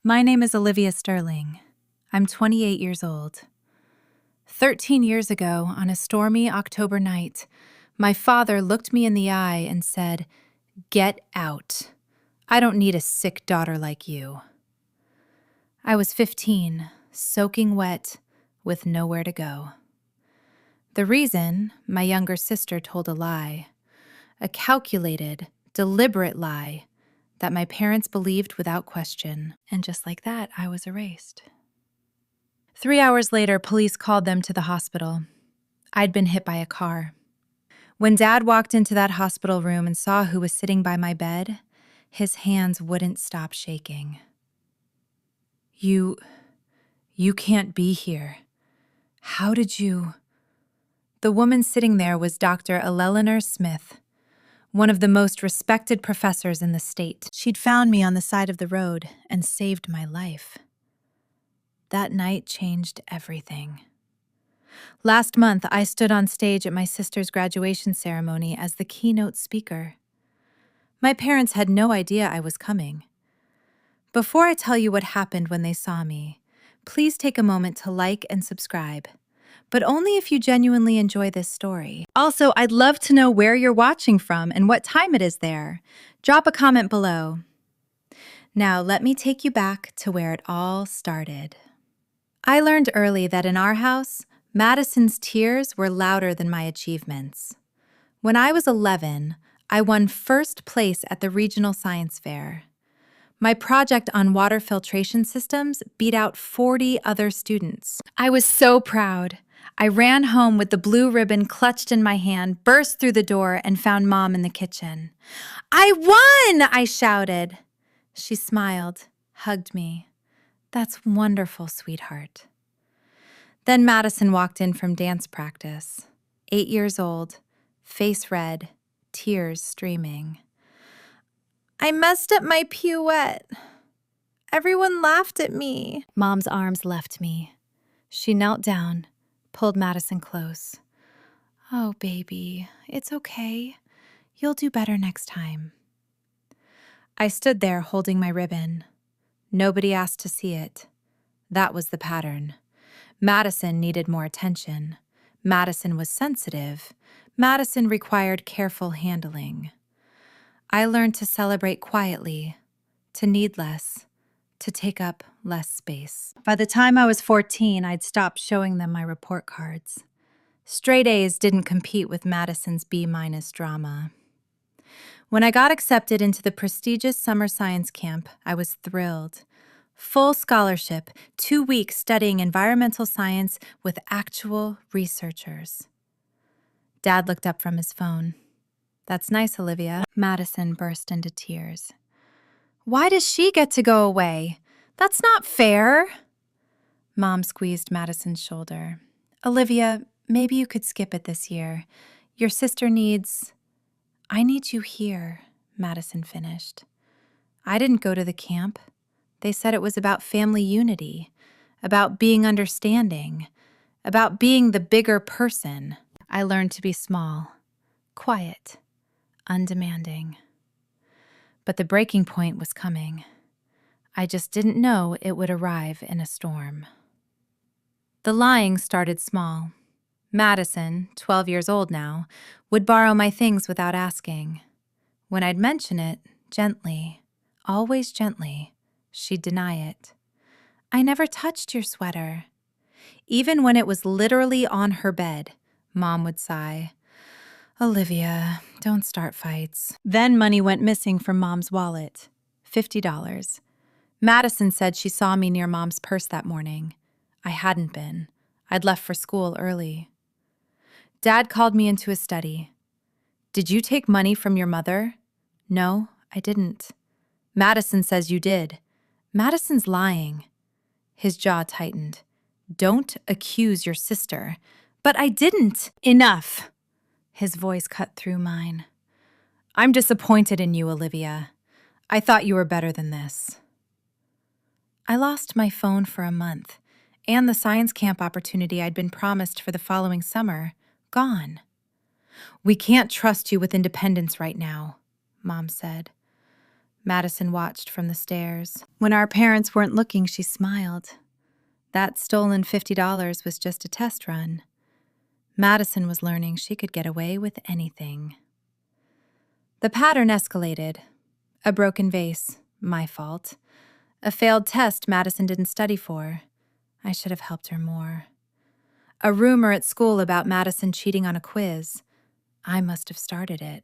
My name is Olivia Sterling. I'm 28 years old. 13 years ago, on a stormy October night, my father looked me in the eye and said, "Get out. I don't need a sick daughter like you." I was 15, soaking wet, with nowhere to go. The reason, my younger sister told a lie. A calculated, deliberate lie that my parents believed without question. And just like that, I was erased. 3 hours later, police called them to the hospital. I'd been hit by a car. When Dad walked into that hospital room and saw who was sitting by my bed, his hands wouldn't stop shaking. You can't be here. How did you? The woman sitting there was Dr. Eleanor Smith, one of the most respected professors in the state. She'd found me on the side of the road and saved my life. That night changed everything. Last month, I stood on stage at my sister's graduation ceremony as the keynote speaker. My parents had no idea I was coming. Before I tell you what happened when they saw me, please take a moment to like and subscribe, but only if you genuinely enjoy this story. Also, I'd love to know where you're watching from and what time it is there. Drop a comment below. Now, let me take you back to where it all started. I learned early that in our house, Madison's tears were louder than my achievements. When I was 11, I won first place at the regional science fair. My project on water filtration systems beat out 40 other students. I was so proud. I ran home with the blue ribbon clutched in my hand, burst through the door, and found Mom in the kitchen. "I won!" I shouted. She smiled, hugged me. "That's wonderful, sweetheart." Then Madison walked in from dance practice, 8 years old, face red, tears streaming. "I messed up my pirouette. Everyone laughed at me." Mom's arms left me. She knelt down, pulled Madison close. "Oh, baby, it's okay. You'll do better next time." I stood there holding my ribbon. Nobody asked to see it. That was the pattern. Madison needed more attention. Madison was sensitive. Madison required careful handling. I learned to celebrate quietly, to need less, to take up less space. By the time I was 14, I'd stopped showing them my report cards. Straight A's didn't compete with Madison's B- drama. When I got accepted into the prestigious summer science camp, I was thrilled. Full scholarship, 2 weeks studying environmental science with actual researchers. Dad looked up from his phone. "That's nice, Olivia." Madison burst into tears. "Why does she get to go away? That's not fair." Mom squeezed Madison's shoulder. "Olivia, maybe you could skip it this year. Your sister needs—" "I need you here," Madison finished. "I didn't go to the camp. They said it was about family unity, about being understanding, about being the bigger person." I learned to be small, quiet, undemanding. But the breaking point was coming. I just didn't know it would arrive in a storm. The lying started small. Madison, 12 years old now, would borrow my things without asking. When I'd mention it, gently, always gently, she'd deny it. "I never touched your sweater." Even when it was literally on her bed, Mom would sigh. "Olivia, don't start fights." Then money went missing from Mom's wallet. $50. Madison said she saw me near Mom's purse that morning. I hadn't been. I'd left for school early. Dad called me into his study. "Did you take money from your mother?" "No, I didn't." "Madison says you did." "Madison's lying." His jaw tightened. "Don't accuse your sister." "But I didn't." "Enough." His voice cut through mine. "I'm disappointed in you, Olivia. I thought you were better than this." I lost my phone for a month, and the science camp opportunity I'd been promised for the following summer, gone. "We can't trust you with independence right now," Mom said. Madison watched from the stairs. When our parents weren't looking, she smiled. That stolen $50 was just a test run. Madison was learning she could get away with anything. The pattern escalated. A broken vase, my fault. A failed test Madison didn't study for. I should have helped her more. A rumor at school about Madison cheating on a quiz. I must have started it.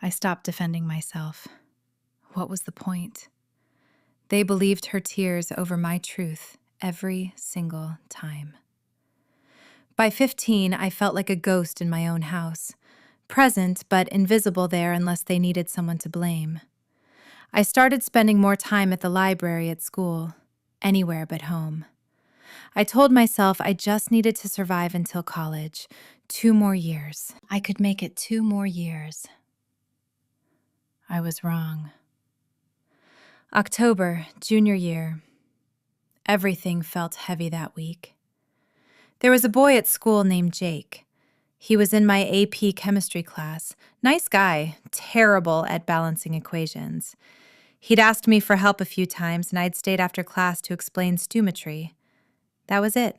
I stopped defending myself. What was the point? They believed her tears over my truth every single time. By 15, I felt like a ghost in my own house, present but invisible there unless they needed someone to blame. I started spending more time at the library at school, anywhere but home. I told myself I just needed to survive until college. 2 more years. I could make it 2 more years. I was wrong. October, junior year. Everything felt heavy that week. There was a boy at school named Jake. He was in my AP chemistry class. Nice guy, terrible at balancing equations. He'd asked me for help a few times, and I'd stayed after class to explain stoichiometry. That was it.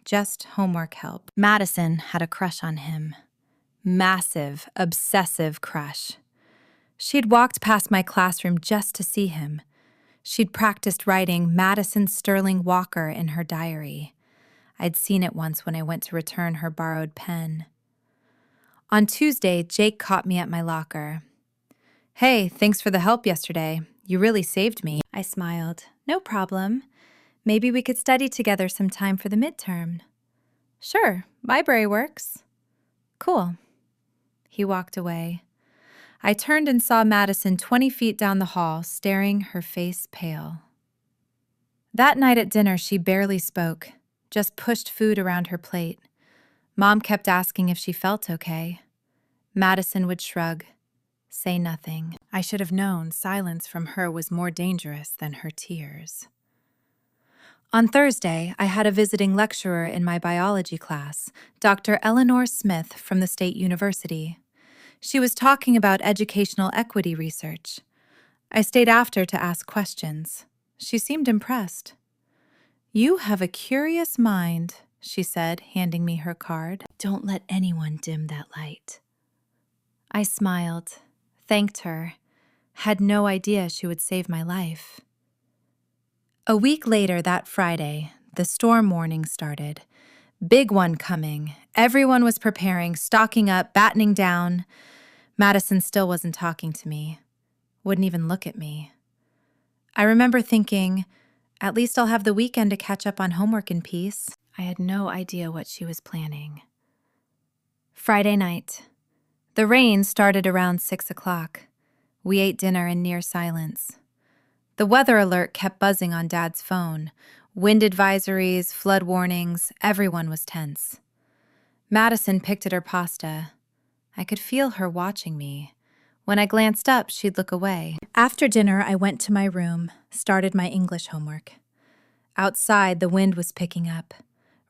Just homework help. Madison had a crush on him. Massive, obsessive crush. She'd walked past my classroom just to see him. She'd practiced writing Madison Sterling Walker in her diary. I'd seen it once when I went to return her borrowed pen. On Tuesday, Jake caught me at my locker. "Hey, thanks for the help yesterday. You really saved me." I smiled. "No problem. Maybe we could study together sometime for the midterm." "Sure, library works." "Cool." He walked away. I turned and saw Madison 20 feet down the hall, staring, her face pale. That night at dinner, she barely spoke, just pushed food around her plate. Mom kept asking if she felt okay. Madison would shrug, say nothing. I should have known silence from her was more dangerous than her tears. On Thursday, I had a visiting lecturer in my biology class, Dr. Eleanor Smith from the State University. She was talking about educational equity research. I stayed after to ask questions. She seemed impressed. "You have a curious mind," she said, handing me her card. "Don't let anyone dim that light." I smiled, thanked her, had no idea she would save my life. A week later that Friday, the storm warning started. Big one coming. Everyone was preparing, stocking up, battening down. Madison still wasn't talking to me, wouldn't even look at me. I remember thinking, at least I'll have the weekend to catch up on homework in peace. I had no idea what she was planning. Friday night. The rain started around 6 o'clock. We ate dinner in near silence. The weather alert kept buzzing on Dad's phone. Wind advisories, flood warnings, everyone was tense. Madison picked at her pasta. I could feel her watching me. When I glanced up, she'd look away. After dinner, I went to my room, started my English homework. Outside, the wind was picking up.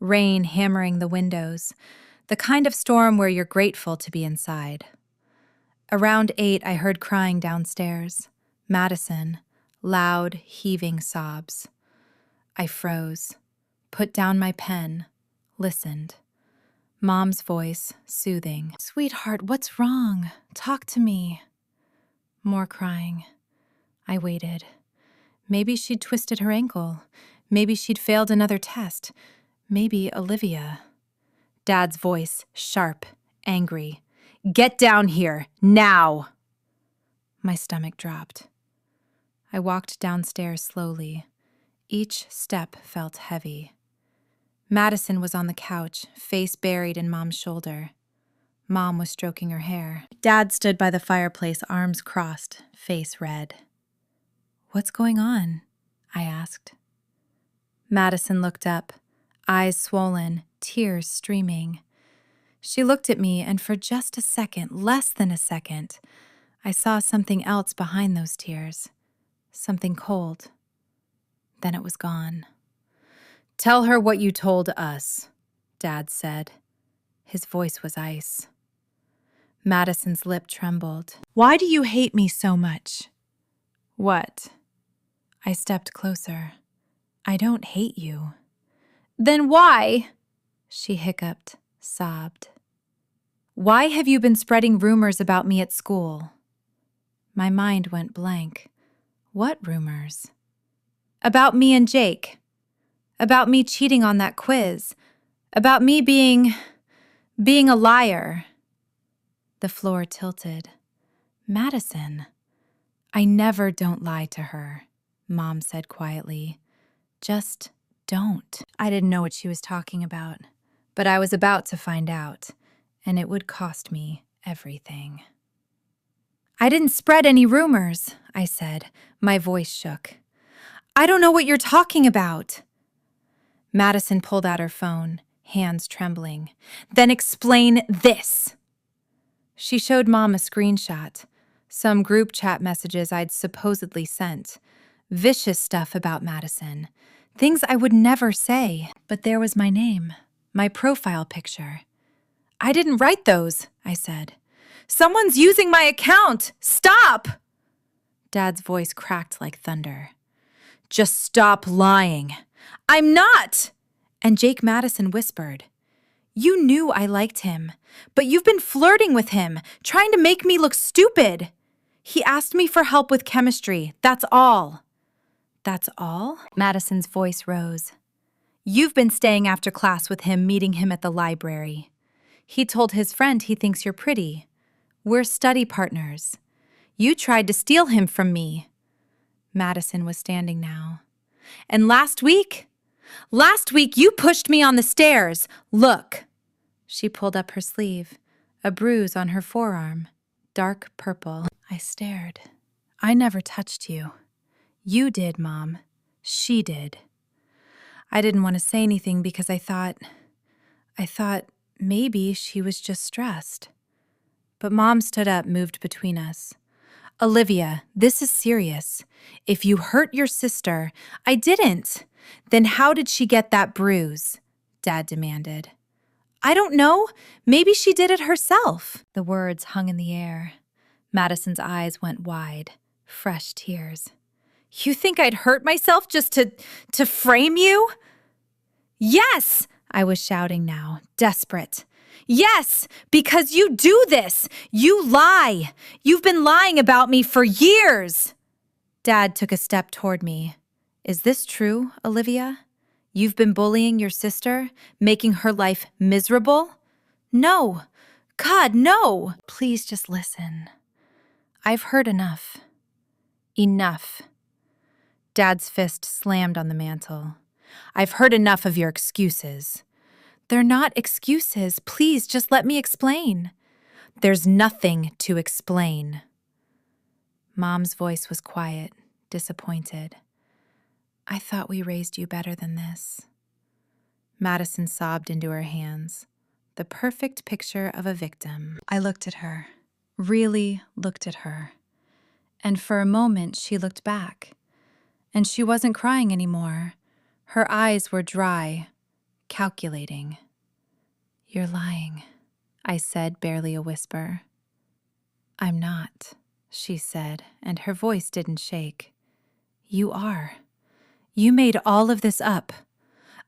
Rain hammering the windows. The kind of storm where you're grateful to be inside. Around 8, I heard crying downstairs. Madison, loud, heaving sobs. I froze, put down my pen, listened. Mom's voice, soothing. "Sweetheart, what's wrong? Talk to me." More crying. I waited. Maybe she'd twisted her ankle. Maybe she'd failed another test. Maybe Olivia. Dad's voice, sharp, angry. "Get down here, now!" My stomach dropped. I walked downstairs slowly. Each step felt heavy. Madison was on the couch, face buried in Mom's shoulder. Mom was stroking her hair. Dad stood by the fireplace, arms crossed, face red. "What's going on?" I asked. Madison looked up, eyes swollen, tears streaming. She looked at me, and for just a second, less than a second, I saw something else behind those tears. Something cold. Then it was gone. "Tell her what you told us," Dad said. His voice was ice. Madison's lip trembled. Why do you hate me so much? What? I stepped closer. I don't hate you. Then why? She hiccuped, sobbed. Why have you been spreading rumors about me at school? My mind went blank. What rumors? About me and Jake. About me cheating on that quiz. About me being a liar. The floor tilted. Madison. I never don't lie to her, Mom said quietly. Just don't. I didn't know what she was talking about, but I was about to find out, and it would cost me everything. I didn't spread any rumors, I said. My voice shook. I don't know what you're talking about. Madison pulled out her phone, hands trembling. Then explain this. She showed Mom a screenshot, some group chat messages I'd supposedly sent. Vicious stuff about Madison. Things I would never say. But there was my name, my profile picture. I didn't write those, I said. Someone's using my account! Stop! Dad's voice cracked like thunder. Just stop lying. I'm not! And Jake Madison whispered. You knew I liked him, but you've been flirting with him, trying to make me look stupid. He asked me for help with chemistry, that's all. That's all? Madison's voice rose. You've been staying after class with him, meeting him at the library. He told his friend he thinks you're pretty. We're study partners. You tried to steal him from me. Madison was standing now. And last week you pushed me on the stairs. Look. She pulled up her sleeve, a bruise on her forearm, dark purple. I stared. I never touched you. You did, Mom. She did. I didn't want to say anything because I thought maybe she was just stressed. But Mom stood up, moved between us. Olivia, this is serious. If you hurt your sister, I didn't. Then how did she get that bruise? Dad demanded. I don't know. Maybe she did it herself. The words hung in the air. Madison's eyes went wide, fresh tears. You think I'd hurt myself just to frame you? Yes, I was shouting now, desperate. Yes, because you do this. You lie. You've been lying about me for years. Dad took a step toward me. Is this true, Olivia? You've been bullying your sister, making her life miserable? No. God, no. Please just listen. I've heard enough. Enough. Dad's fist slammed on the mantel. I've heard enough of your excuses. They're not excuses. Please, just let me explain. There's nothing to explain. Mom's voice was quiet, disappointed. I thought we raised you better than this. Madison sobbed into her hands, the perfect picture of a victim. I looked at her, really looked at her. And for a moment, she looked back. And she wasn't crying anymore. Her eyes were dry, calculating. You're lying, I said, barely a whisper. I'm not, she said, and her voice didn't shake. You are. You made all of this up.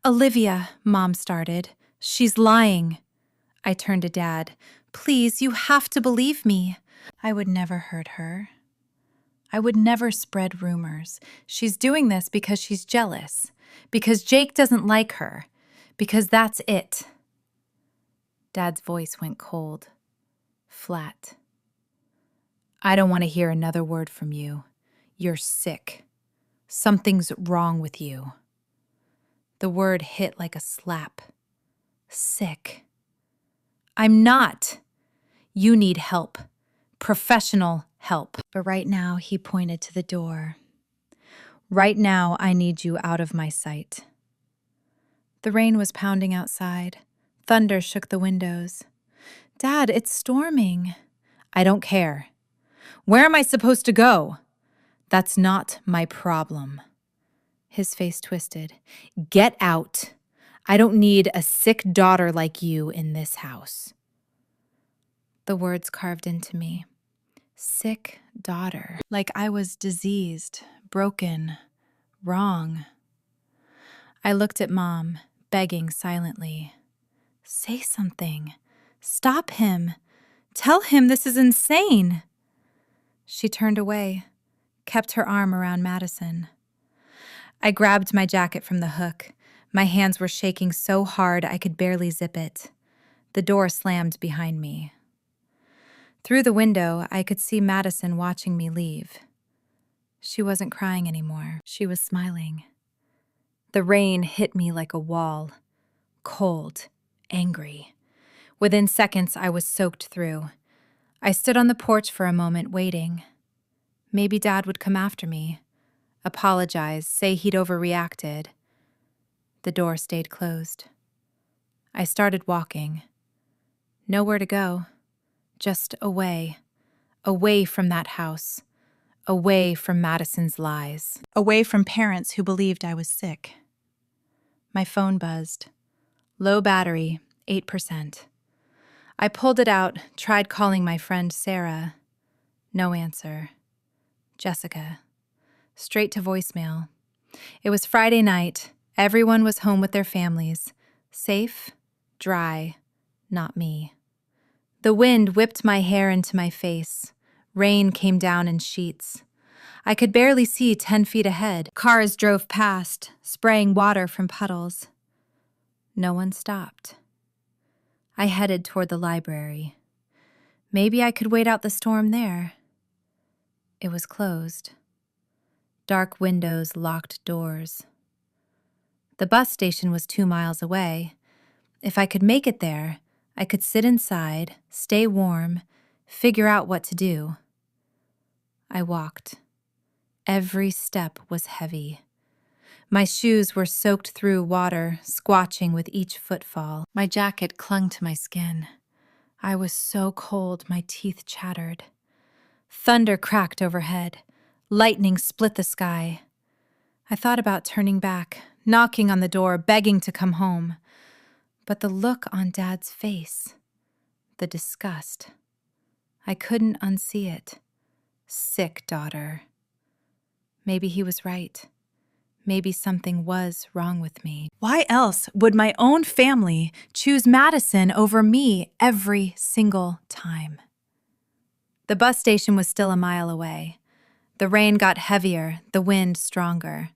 Olivia, Mom started. She's lying. I turned to Dad. Please, you have to believe me. I would never hurt her. I would never spread rumors. She's doing this because she's jealous. Because Jake doesn't like her. Because that's it. Dad's voice went cold. Flat. I don't want to hear another word from you. You're sick. Something's wrong with you. The word hit like a slap. Sick. I'm not. You need help. Professional help. But right now, he pointed to the door. Right now, I need you out of my sight. The rain was pounding outside. Thunder shook the windows. Dad, it's storming. I don't care. Where am I supposed to go? That's not my problem. His face twisted. Get out. I don't need a sick daughter like you in this house. The words carved into me. Sick daughter. Like I was diseased, broken, wrong. I looked at Mom, begging silently. Say something. Stop him. Tell him this is insane. She turned away, kept her arm around Madison. I grabbed my jacket from the hook. My hands were shaking so hard I could barely zip it. The door slammed behind me. Through the window, I could see Madison watching me leave. She wasn't crying anymore. She was smiling. The rain hit me like a wall. Cold, angry. Within seconds, I was soaked through. I stood on the porch for a moment, waiting. Maybe Dad would come after me, apologize, say he'd overreacted. The door stayed closed. I started walking. Nowhere to go. Just away. Away from that house. Away from Madison's lies. Away from parents who believed I was sick. My phone buzzed. Low battery, 8%. I pulled it out, tried calling my friend Sarah. No answer. Jessica. Straight to voicemail. It was Friday night. Everyone was home with their families. Safe, dry, not me. The wind whipped my hair into my face. Rain came down in sheets. I could barely see 10 feet ahead. Cars drove past, spraying water from puddles. No one stopped. I headed toward the library. Maybe I could wait out the storm there. It was closed. Dark windows, locked doors. The bus station was 2 miles away. If I could make it there, I could sit inside, stay warm, figure out what to do. I walked. Every step was heavy. My shoes were soaked through water, squatching with each footfall. My jacket clung to my skin. I was so cold, my teeth chattered. Thunder cracked overhead. Lightning split the sky. I thought about turning back, knocking on the door, begging to come home. But the look on Dad's face, the disgust, I couldn't unsee it. Sick daughter. Maybe he was right. Maybe something was wrong with me. Why else would my own family choose Madison over me every single time? The bus station was still a mile away. The rain got heavier, the wind stronger.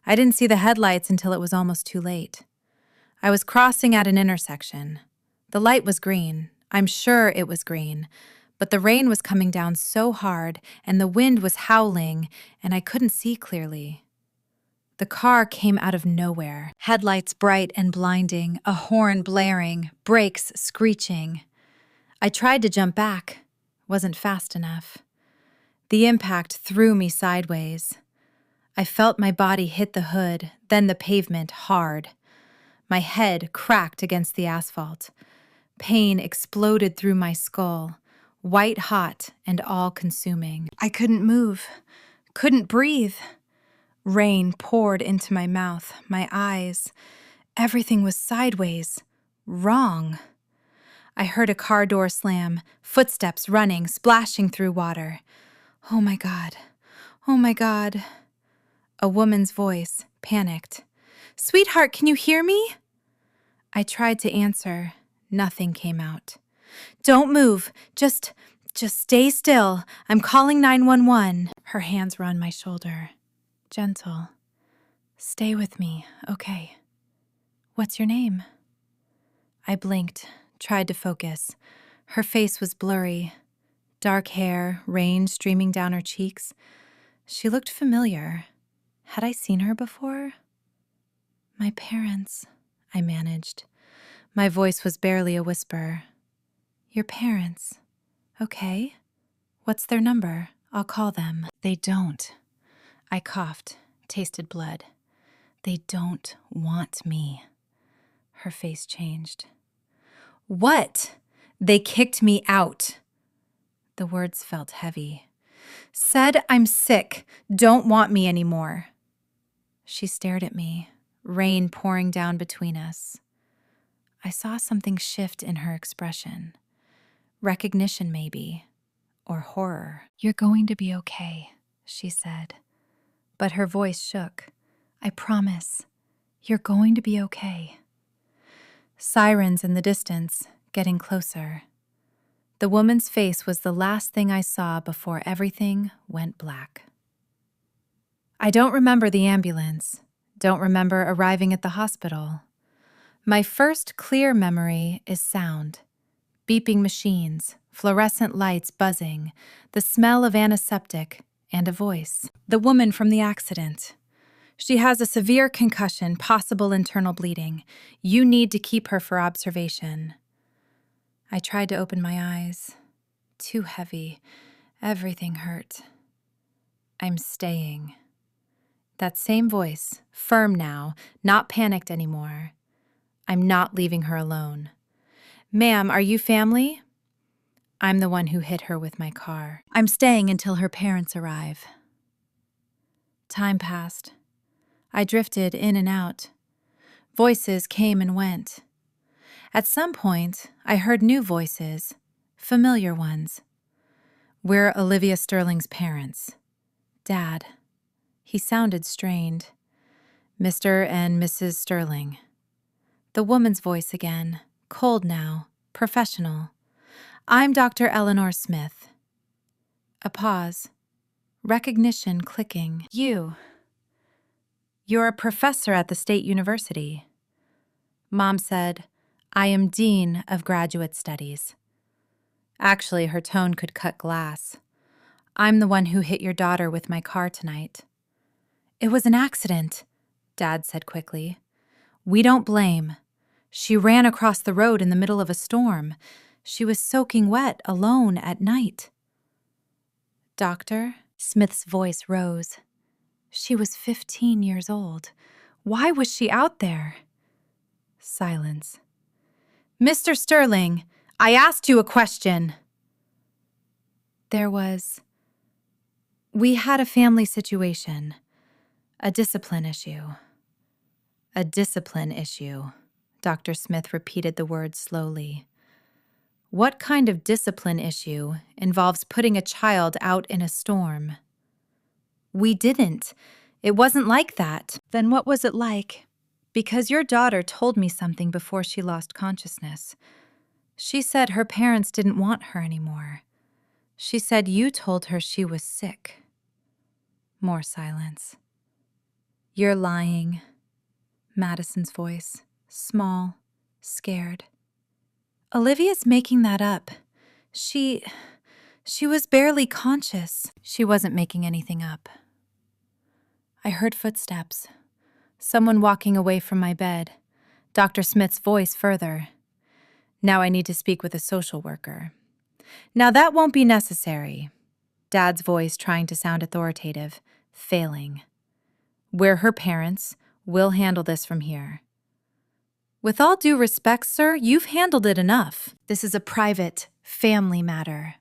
I didn't see the headlights until it was almost too late. I was crossing at an intersection. The light was green. I'm sure it was green. But the rain was coming down so hard, and the wind was howling, and I couldn't see clearly. The car came out of nowhere. Headlights bright and blinding, a horn blaring, brakes screeching. I tried to jump back. Wasn't fast enough. The impact threw me sideways. I felt my body hit the hood, then the pavement hard. My head cracked against the asphalt. Pain exploded through my skull, white hot and all-consuming. I couldn't move, couldn't breathe. Rain poured into my mouth, my eyes. Everything was sideways, wrong. I heard a car door slam, footsteps running, splashing through water. Oh my God, oh my God. A woman's voice, panicked. Sweetheart, can you hear me? I tried to answer. Nothing came out. Don't move. Just stay still. I'm calling 911. Her hands were on my shoulder. Gentle. Stay with me, okay. What's your name? I blinked, tried to focus. Her face was blurry. Dark hair, rain streaming down her cheeks. She looked familiar. Had I seen her before? My parents, I managed. My voice was barely a whisper. Your parents. Okay. What's their number? I'll call them. They don't. I coughed, tasted blood. They don't want me. Her face changed. What? They kicked me out. The words felt heavy. Said I'm sick, don't want me anymore. She stared at me, rain pouring down between us. I saw something shift in her expression. Recognition, maybe. Or horror. "You're going to be okay," she said. But her voice shook. "I promise. You're going to be okay." Sirens in the distance, getting closer. The woman's face was the last thing I saw before everything went black. I don't remember the ambulance. Don't remember arriving at the hospital. My first clear memory is sound. Beeping machines, fluorescent lights buzzing, the smell of antiseptic, and a voice. "The woman from the accident. She has a severe concussion, possible internal bleeding. You need to keep her for observation." I tried to open my eyes. Too heavy. Everything hurt. "I'm staying." That same voice, firm now, not panicked anymore. "I'm not leaving her alone." "Ma'am, are you family?" I'm the one who hit her with my car. "I'm staying until her parents arrive." Time passed. I drifted in and out. Voices came and went. At some point, I heard new voices, familiar ones. "We're Olivia Sterling's parents." "Dad." He sounded strained. "Mr. and Mrs. Sterling." The woman's voice again, cold now, professional. "I'm Dr. Eleanor Smith." A pause. Recognition clicking. You're a professor at the State University." Mom said, "I am Dean of Graduate Studies." Actually, her tone could cut glass. "I'm the one who hit your daughter with my car tonight." "It was an accident," Dad said quickly. "We don't blame. She ran across the road in the middle of a storm. She was soaking wet, alone at night." "Doctor?" Smith's voice rose. She was 15 years old. Why was she out there? Silence. "Mr. Sterling, I asked you a question." We had a family situation. A discipline issue. "A discipline issue," Dr. Smith repeated the word slowly. "What kind of discipline issue involves putting a child out in a storm?" "We didn't. It wasn't like that." "Then what was it like?" "Because your daughter told me something before she lost consciousness. She said her parents didn't want her anymore. She said you told her she was sick." More silence. "You're lying." Madison's voice, small, scared. "Olivia's making that up. She was barely conscious." She wasn't making anything up. I heard footsteps. Someone walking away from my bed. Dr. Smith's voice further. "Now I need to speak with a social worker." "Now that won't be necessary." Dad's voice trying to sound authoritative, failing. "We're her parents. We'll handle this from here." "With all due respect, sir, you've handled it enough. This is a private, family matter."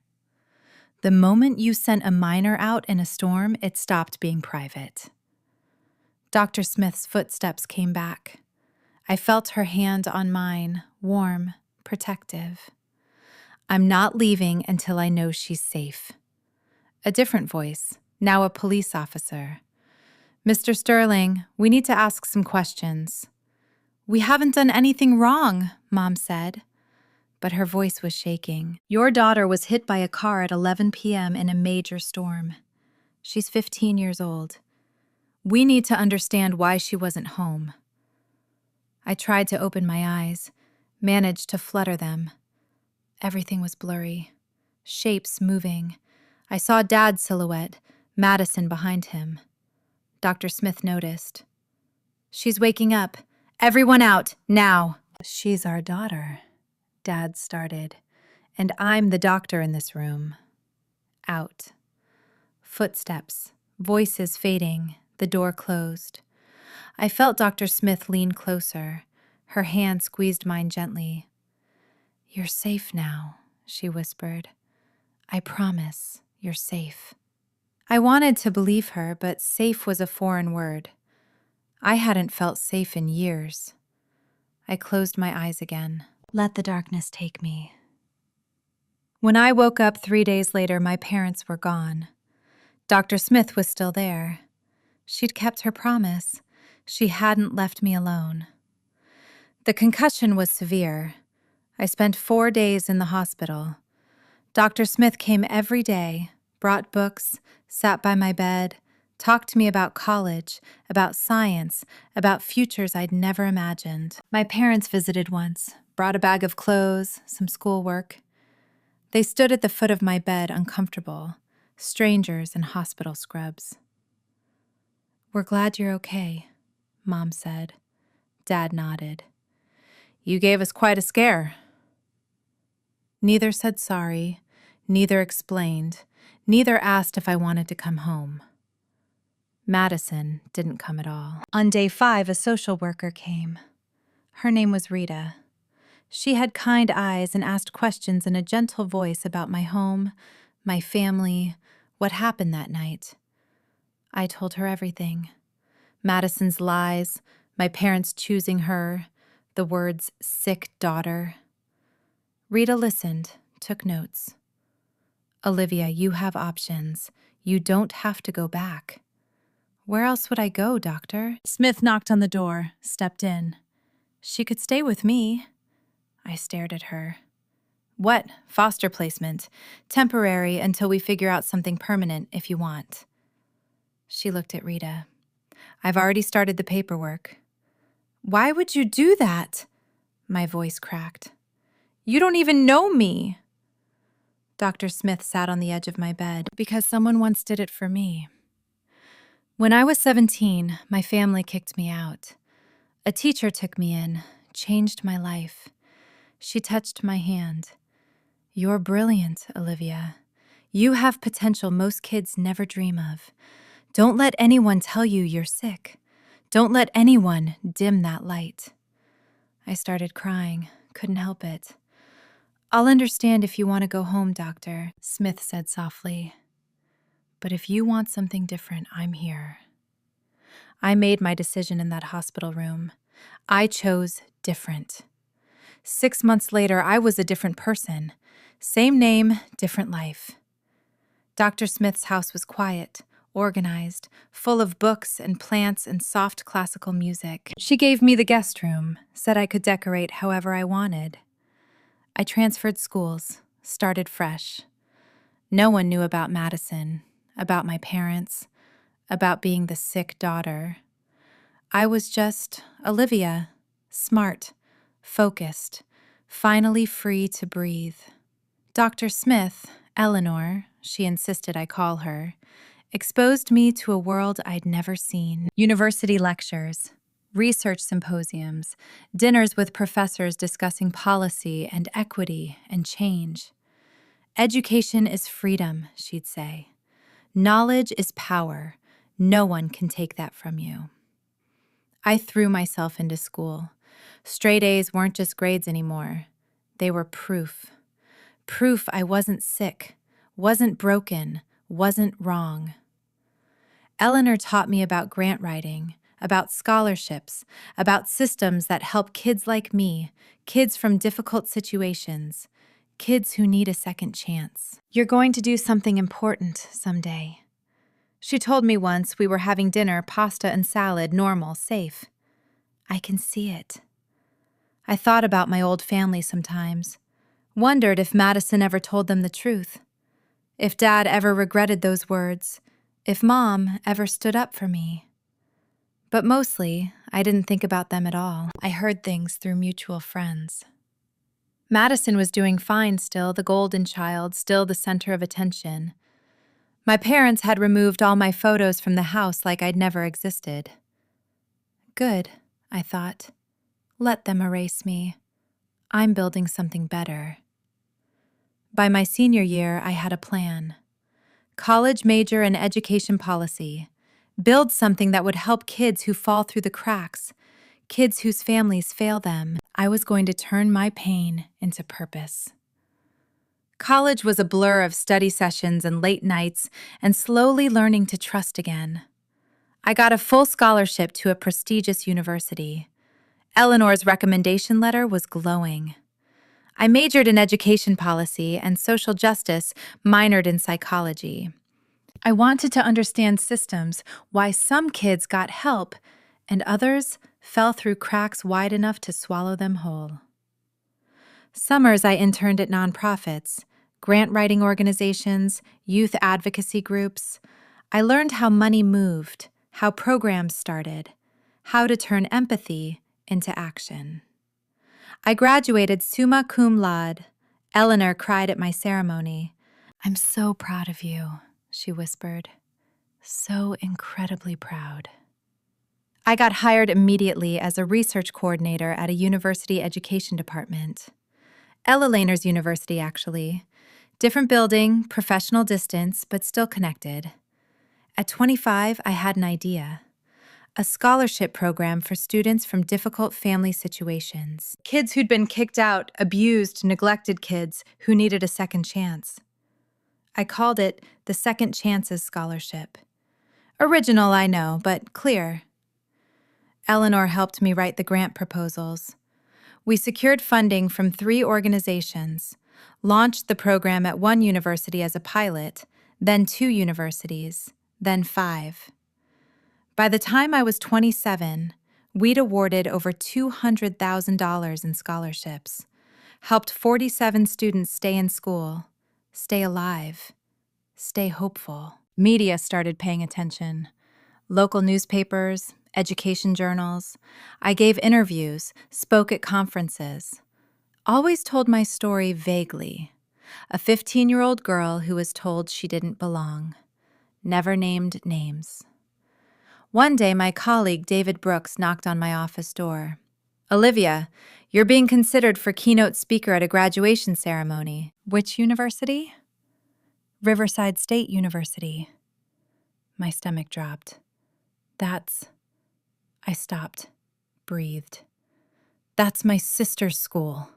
The moment you sent a minor out in a storm, it stopped being private. Dr. Smith's footsteps came back. I felt her hand on mine, warm, protective. "I'm not leaving until I know she's safe." A different voice, now a police officer. "Mr. Sterling, we need to ask some questions." "We haven't done anything wrong," Mom said. But her voice was shaking. "Your daughter was hit by a car at 11 p.m. in a major storm. She's 15 years old. We need to understand why she wasn't home." I tried to open my eyes, managed to flutter them. Everything was blurry. Shapes moving. I saw Dad's silhouette, Madison behind him. Dr. Smith noticed. "She's waking up. Everyone out, now." "She's our daughter," Dad started. "And I'm the doctor in this room." Out. Footsteps, voices fading, the door closed. I felt Dr. Smith lean closer. Her hand squeezed mine gently. "You're safe now," she whispered. "I promise you're safe." I wanted to believe her, but safe was a foreign word. I hadn't felt safe in years. I closed my eyes again. "Let the darkness take me." When I woke up 3 days later, my parents were gone. Dr. Smith was still there. She'd kept her promise. She hadn't left me alone. The concussion was severe. I spent 4 days in the hospital. Dr. Smith came every day, brought books, sat by my bed, talked to me about college, about science, about futures I'd never imagined. My parents visited once, brought a bag of clothes, some schoolwork. They stood at the foot of my bed, uncomfortable, strangers in hospital scrubs. "We're glad you're okay," Mom said. Dad nodded. "You gave us quite a scare." Neither said sorry, neither explained, neither asked if I wanted to come home. Madison didn't come at all. On day 5, a social worker came. Her name was Rita. She had kind eyes and asked questions in a gentle voice about my home, my family, what happened that night. I told her everything. Madison's lies, my parents choosing her, the words sick daughter. Rita listened, took notes. "Olivia, you have options. You don't have to go back." "Where else would I go, doctor?" Smith knocked on the door, stepped in. "She could stay with me." I stared at her. "What? Foster placement. Temporary until we figure out something permanent if you want." She looked at Rita. "I've already started the paperwork." "Why would you do that?" My voice cracked. "You don't even know me." Dr. Smith sat on the edge of my bed. "Because someone once did it for me." When I was 17, my family kicked me out. A teacher took me in, changed my life. She touched my hand. "You're brilliant, Olivia. You have potential most kids never dream of. Don't let anyone tell you you're sick. Don't let anyone dim that light." I started crying, couldn't help it. "I'll understand if you want to go home, doctor," Smith said softly. "But if you want something different, I'm here." I made my decision in that hospital room. I chose different. 6 months later, I was a different person. Same name, different life. Dr. Smith's house was quiet, organized, full of books and plants and soft classical music. She gave me the guest room, said I could decorate however I wanted. I transferred schools, started fresh. No one knew about Madison, about my parents, about being the sick daughter. I was just Olivia, smart, focused, finally free to breathe. Dr. Smith, Eleanor, she insisted I call her, exposed me to a world I'd never seen. University lectures, research symposiums, dinners with professors discussing policy and equity and change. "Education is freedom," she'd say. "Knowledge is power. No one can take that from you." I threw myself into school. Straight A's weren't just grades anymore. They were proof. Proof I wasn't sick, wasn't broken, wasn't wrong. Eleanor taught me about grant writing, about scholarships, about systems that help kids like me, kids from difficult situations, kids who need a second chance. "You're going to do something important someday." She told me once we were having dinner, pasta and salad, normal, safe. I can see it. I thought about my old family sometimes, wondered if Madison ever told them the truth, if Dad ever regretted those words, if Mom ever stood up for me. But mostly, I didn't think about them at all. I heard things through mutual friends. Madison was doing fine still, the golden child, still the center of attention. My parents had removed all my photos from the house like I'd never existed. Good, I thought. Let them erase me. I'm building something better. By my senior year, I had a plan. College major in education policy. Build something that would help kids who fall through the cracks, kids whose families fail them. I was going to turn my pain into purpose. College was a blur of study sessions and late nights and slowly learning to trust again. I got a full scholarship to a prestigious university. Eleanor's recommendation letter was glowing. I majored in education policy and social justice, minored in psychology. I wanted to understand systems, why some kids got help and others fell through cracks wide enough to swallow them whole. Summers I interned at nonprofits, grant writing organizations, youth advocacy groups. I learned how money moved, how programs started, how to turn empathy into action. I graduated summa cum laude. Eleanor cried at my ceremony. "I'm so proud of you," she whispered. "So incredibly proud." I got hired immediately as a research coordinator at a university education department. Eleanor's University, actually. Different building, professional distance, but still connected. At 25, I had an idea. A scholarship program for students from difficult family situations. Kids who'd been kicked out, abused, neglected kids who needed a second chance. I called it the Second Chances Scholarship. Original, I know, but clear. Eleanor helped me write the grant proposals. We secured funding from 3 organizations, launched the program at one university as a pilot, then 2 universities, then 5. By the time I was 27, we'd awarded over $200,000 in scholarships, helped 47 students stay in school, stay alive, stay hopeful. Media started paying attention. Local newspapers, education journals. I gave interviews, spoke at conferences. Always told my story vaguely. A 15-year-old girl who was told she didn't belong. Never named names. One day, my colleague David Brooks knocked on my office door. "Olivia, you're being considered for keynote speaker at a graduation ceremony." "Which university?" "Riverside State University." My stomach dropped. I stopped, breathed. "That's my sister's school."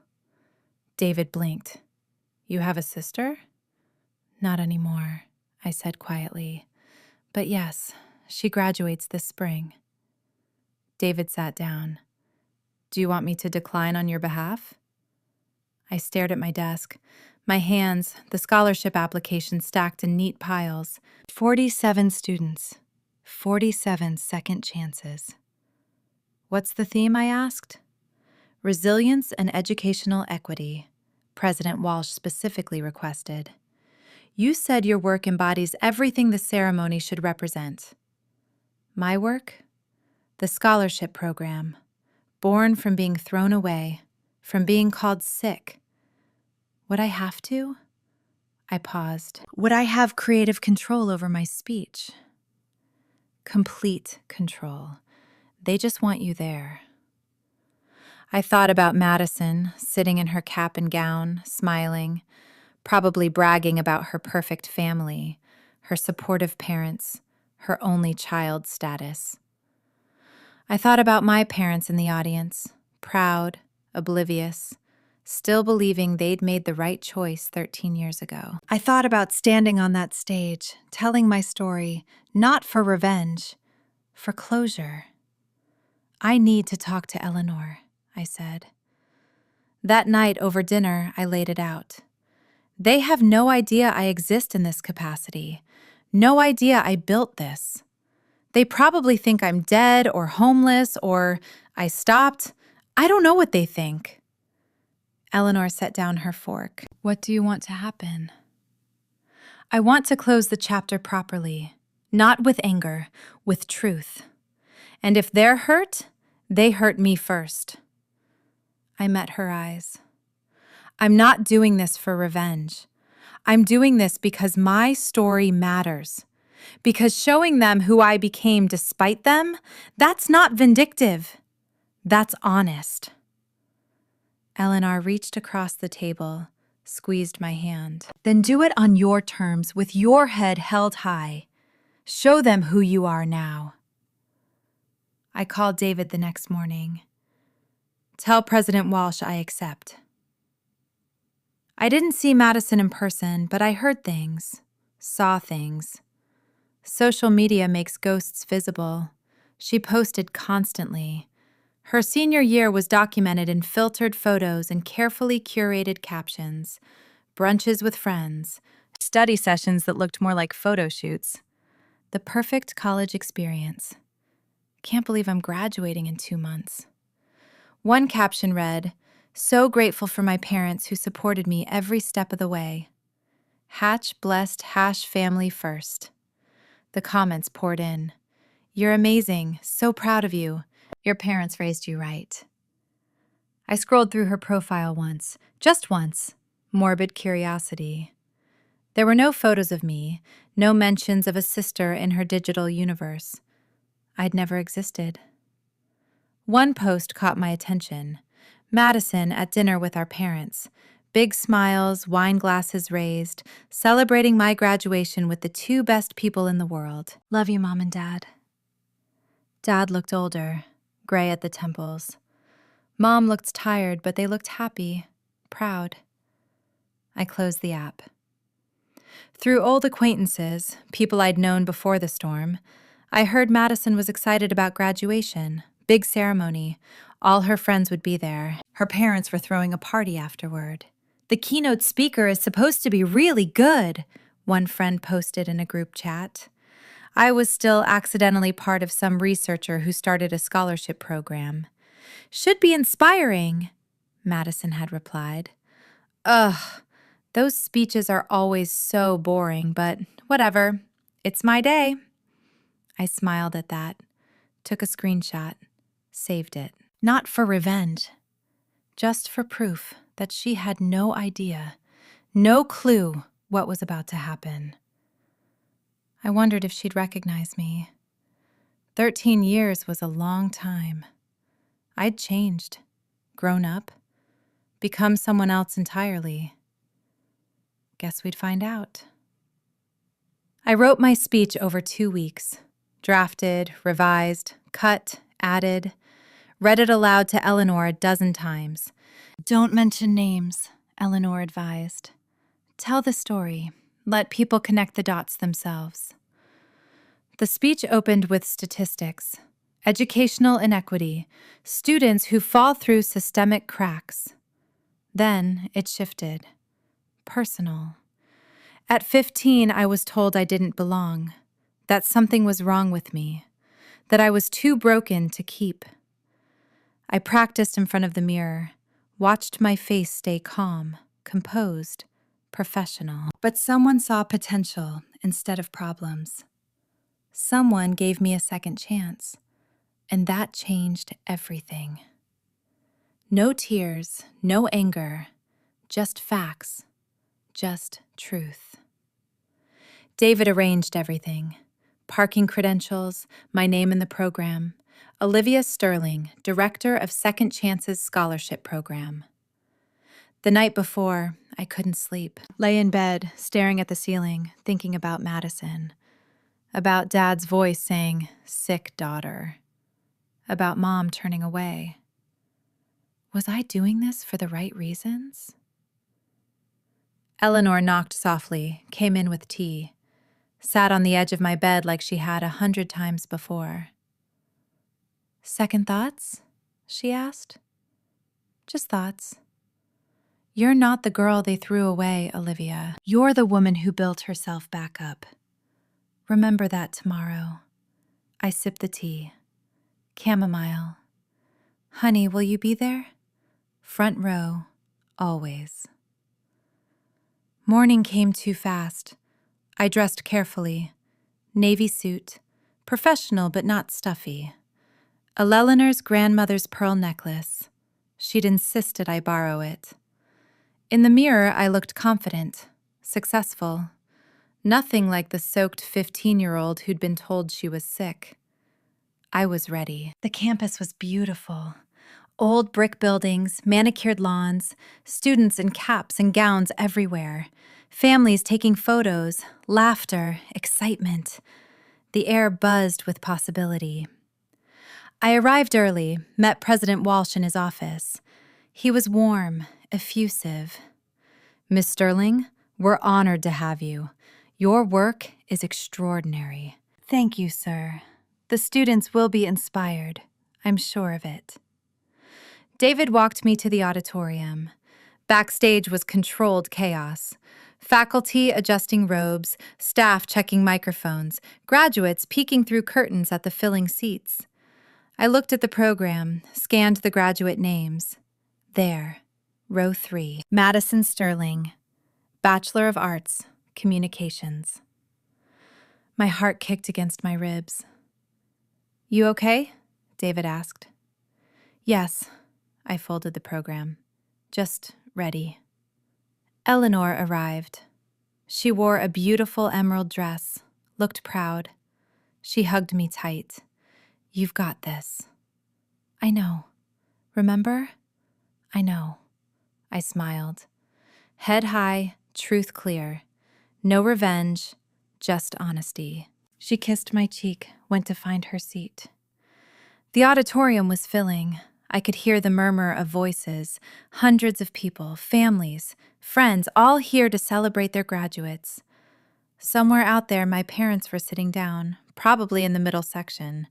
David blinked. "You have a sister?" "Not anymore," I said quietly. "But yes, she graduates this spring." David sat down. "Do you want me to decline on your behalf?" I stared at my desk. My hands, the scholarship application stacked in neat piles. 47 students. 47 second chances. "What's the theme?" I asked. "Resilience and educational equity," President Walsh specifically requested. "You said your work embodies everything the ceremony should represent." My work? The scholarship program, born from being thrown away, from being called sick. Would I have to? I paused. Would I have creative control over my speech? Complete control. They just want you there. I thought about Madison, sitting in her cap and gown, smiling, probably bragging about her perfect family, her supportive parents, her only child status. I thought about my parents in the audience, proud, oblivious, still believing they'd made the right choice 13 years ago. I thought about standing on that stage, telling my story, not for revenge, for closure. "I need to talk to Eleanor," I said. That night over dinner, I laid it out. They have no idea I exist in this capacity, no idea I built this. They probably think I'm dead or homeless or I stopped. I don't know what they think. Eleanor set down her fork. "What do you want to happen?" "I want to close the chapter properly, not with anger, with truth. And if they're hurt, they hurt me first." I met her eyes. "I'm not doing this for revenge. I'm doing this because my story matters. Because showing them who I became despite them, that's not vindictive. That's honest." Eleanor reached across the table, squeezed my hand. "Then do it on your terms, with your head held high. Show them who you are now." I called David the next morning. "Tell President Walsh I accept." I didn't see Madison in person, but I heard things, saw things. Social media makes ghosts visible. She posted constantly. Her senior year was documented in filtered photos and carefully curated captions, brunches with friends, study sessions that looked more like photo shoots. The perfect college experience. Can't believe I'm graduating in 2 months. One caption read, "So grateful for my parents who supported me every step of the way. Hatch blessed hash family first." The comments poured in. "You're amazing. So proud of you. Your parents raised you right." I scrolled through her profile once, just once. Morbid curiosity. There were no photos of me, no mentions of a sister in her digital universe. I'd never existed. One post caught my attention. Madison at dinner with our parents. Big smiles, wine glasses raised, celebrating my graduation with the two best people in the world. Love you, Mom and Dad. Dad looked older, gray at the temples. Mom looked tired, but they looked happy, proud. I closed the app. Through old acquaintances, people I'd known before the storm, I heard Madison was excited about graduation, big ceremony. All her friends would be there. Her parents were throwing a party afterward. "The keynote speaker is supposed to be really good," one friend posted in a group chat. I was still accidentally part of some researcher who started a scholarship program. "Should be inspiring," Madison had replied. Ugh, those speeches are always so boring, but whatever. It's my day. I smiled at that, took a screenshot, saved it. Not for revenge, just for proof that she had no idea, no clue what was about to happen. I wondered if she'd recognize me. 13 years was a long time. I'd changed, grown up, become someone else entirely. Guess we'd find out. I wrote my speech over 2 weeks. Drafted, revised, cut, added, read it aloud to Eleanor a dozen times. "Don't mention names," Eleanor advised. "Tell the story. Let people connect the dots themselves." The speech opened with statistics, educational inequity, students who fall through systemic cracks. Then it shifted. Personal. At 15, I was told I didn't belong, that something was wrong with me, that I was too broken to keep. I practiced in front of the mirror, watched my face stay calm, composed, professional. But someone saw potential instead of problems. Someone gave me a second chance, and that changed everything. No tears, no anger, just facts, just truth. David arranged everything. Parking credentials, my name in the program. Olivia Sterling, director of Second Chances Scholarship Program. The night before, I couldn't sleep. Lay in bed, staring at the ceiling, thinking about Madison. About Dad's voice saying, "Sick daughter." About Mom turning away. Was I doing this for the right reasons? Eleanor knocked softly, came in with tea. Sat on the edge of my bed like she had 100 times before. "Second thoughts?" she asked. "Just thoughts." "You're not the girl they threw away, Olivia. You're the woman who built herself back up. Remember that tomorrow." I sipped the tea. Chamomile. "Honey, will you be there?" "Front row, always." Morning came too fast. I dressed carefully. Navy suit, professional but not stuffy. Eleanor's grandmother's pearl necklace. She'd insisted I borrow it. In the mirror, I looked confident, successful. Nothing like the soaked 15-year-old who'd been told she was sick. I was ready. The campus was beautiful. Old brick buildings, manicured lawns, students in caps and gowns everywhere, families taking photos, laughter, excitement. The air buzzed with possibility. I arrived early, met President Walsh in his office. He was warm, effusive. "Miss Sterling, we're honored to have you. Your work is extraordinary." "Thank you, sir. The students will be inspired. I'm sure of it." David walked me to the auditorium. Backstage was controlled chaos. Faculty adjusting robes, staff checking microphones, graduates peeking through curtains at the filling seats. I looked at the program, scanned the graduate names. There, row 3, Madison Sterling, Bachelor of Arts, Communications. My heart kicked against my ribs. "You okay?" David asked. "Yes," I folded the program. "Just ready." Eleanor arrived. She wore a beautiful emerald dress, looked proud. She hugged me tight. "You've got this." "I know. Remember?" "I know." I smiled. Head high, truth clear. No revenge, just honesty. She kissed my cheek, went to find her seat. The auditorium was filling. I could hear the murmur of voices, hundreds of people, families, friends, all here to celebrate their graduates. Somewhere out there, my parents were sitting down, probably in the middle section.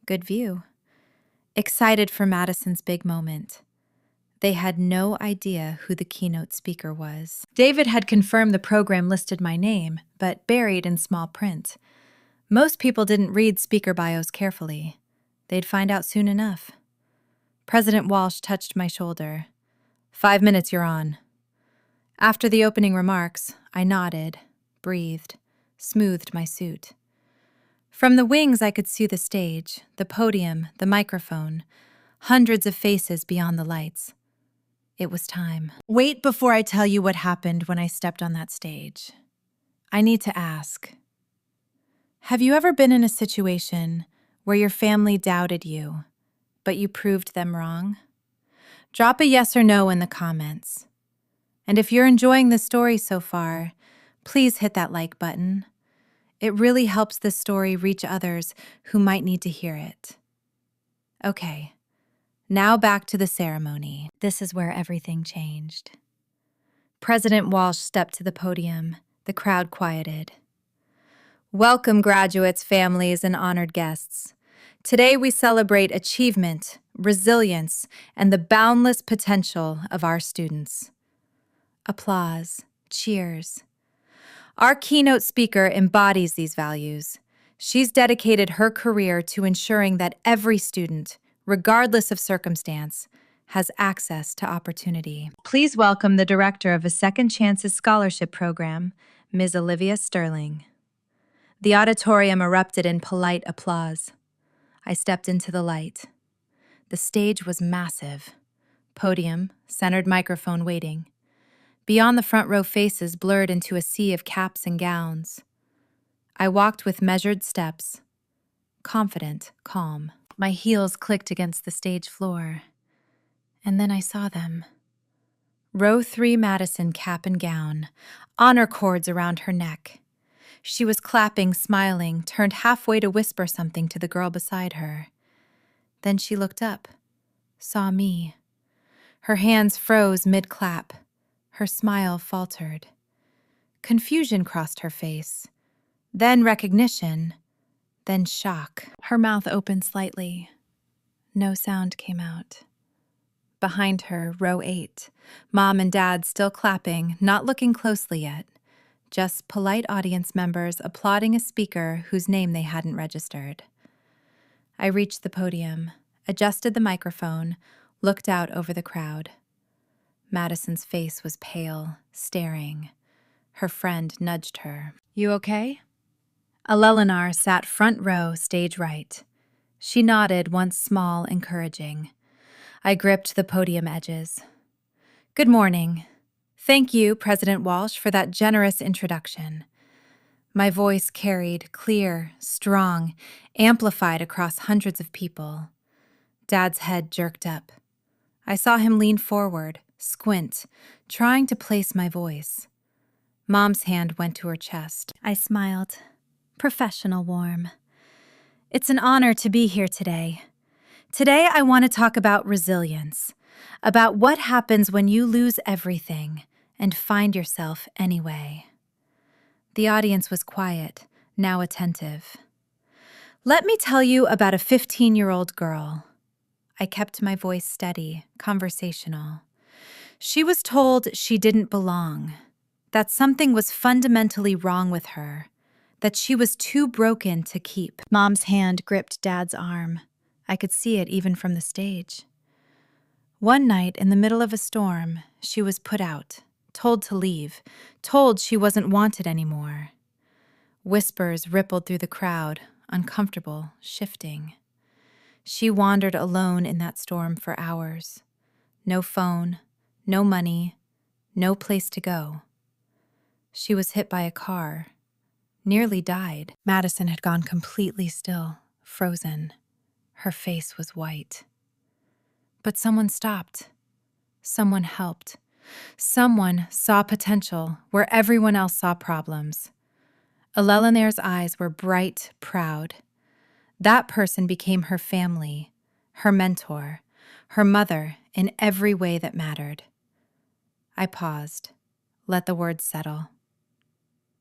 Good view. Excited for Madison's big moment. They had no idea who the keynote speaker was. David had confirmed the program listed my name, but buried in small print. Most people didn't read speaker bios carefully. They'd find out soon enough. President Walsh touched my shoulder. 5 minutes, you're on." After the opening remarks, I nodded, breathed, smoothed my suit. From the wings, I could see the stage, the podium, the microphone, hundreds of faces beyond the lights. It was time. Wait before I tell you what happened when I stepped on that stage. I need to ask. Have you ever been in a situation where your family doubted you, but you proved them wrong? Drop a yes or no in the comments. And if you're enjoying this story so far, please hit that like button. It really helps this story reach others who might need to hear it. Okay, now back to the ceremony. This is where everything changed. President Walsh stepped to the podium. The crowd quieted. "Welcome, graduates, families, and honored guests. Today we celebrate achievement, resilience, and the boundless potential of our students." Applause, cheers. Our keynote speaker embodies these values. She's dedicated her career to ensuring that every student, regardless of circumstance, has access to opportunity. Please welcome the director of a Second Chances Scholarship Program, Ms. Olivia Sterling. The auditorium erupted in polite applause. I stepped into the light. The stage was massive. Podium, centered microphone waiting. Beyond the front row faces blurred into a sea of caps and gowns. I walked with measured steps, confident, calm. My heels clicked against the stage floor. And then I saw them. Row 3 Madison, cap and gown, honor cords around her neck. She was clapping, smiling, turned halfway to whisper something to the girl beside her. Then she looked up, saw me. Her hands froze mid-clap. Her smile faltered. Confusion crossed her face. Then recognition. Then shock. Her mouth opened slightly. No sound came out. Behind her, row 8. Mom and Dad still clapping, not looking closely yet. Just polite audience members applauding a speaker whose name they hadn't registered. I reached the podium, adjusted the microphone, looked out over the crowd. Madison's face was pale, staring. Her friend nudged her. "You okay?" Eleanor sat front row, stage right. She nodded, once small, encouraging. I gripped the podium edges. "Good morning. Thank you, President Walsh, for that generous introduction." My voice carried, clear, strong, amplified across hundreds of people. Dad's head jerked up. I saw him lean forward, squint, trying to place my voice. Mom's hand went to her chest. I smiled, professional warm. "It's an honor to be here today. Today I want to talk about resilience, about what happens when you lose everything and find yourself anyway." The audience was quiet, now attentive. "Let me tell you about a 15-year-old girl." I kept my voice steady, conversational. She was told she didn't belong, that something was fundamentally wrong with her, that she was too broken to keep. Mom's hand gripped Dad's arm. I could see it even from the stage. One night, in the middle of a storm, she was put out, told to leave, told she wasn't wanted anymore. Whispers rippled through the crowd, uncomfortable, shifting. She wandered alone in that storm for hours. No phone, no money, no place to go. She was hit by a car, nearly died. Madison had gone completely still, frozen. Her face was white. But someone stopped. Someone helped. Someone saw potential where everyone else saw problems. Eleanor's eyes were bright, proud. That person became her family, her mentor, her mother in every way that mattered. I paused, let the words settle.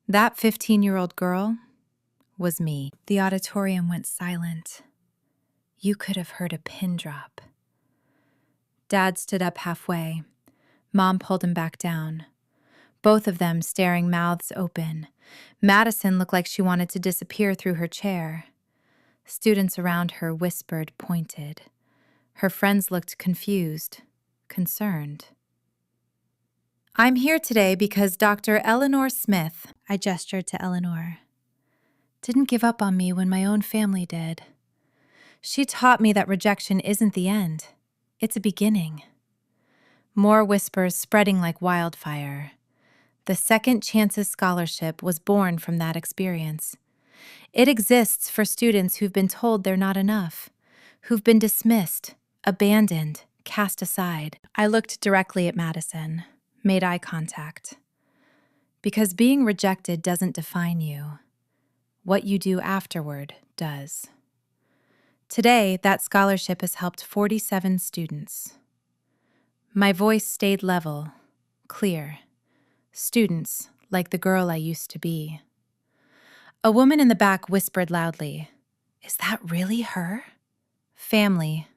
That 15-year-old girl was me. The auditorium went silent. You could have heard a pin drop. Dad stood up halfway. Mom pulled him back down. Both of them staring, mouths open. Madison looked like she wanted to disappear through her chair. Students around her whispered, pointed. Her friends looked confused, concerned. I'm here today because Dr. Eleanor Smith, I gestured to Eleanor, didn't give up on me when my own family did. She taught me that rejection isn't the end. It's a beginning. More whispers spreading like wildfire. The Second Chances Scholarship was born from that experience. It exists for students who've been told they're not enough, who've been dismissed, abandoned, cast aside. I looked directly at Madison, made eye contact. Because being rejected doesn't define you. What you do afterward does. Today, that scholarship has helped 47 students. My voice stayed level, clear. Students like the girl I used to be. A woman in the back whispered loudly, "Is that really her?" Family,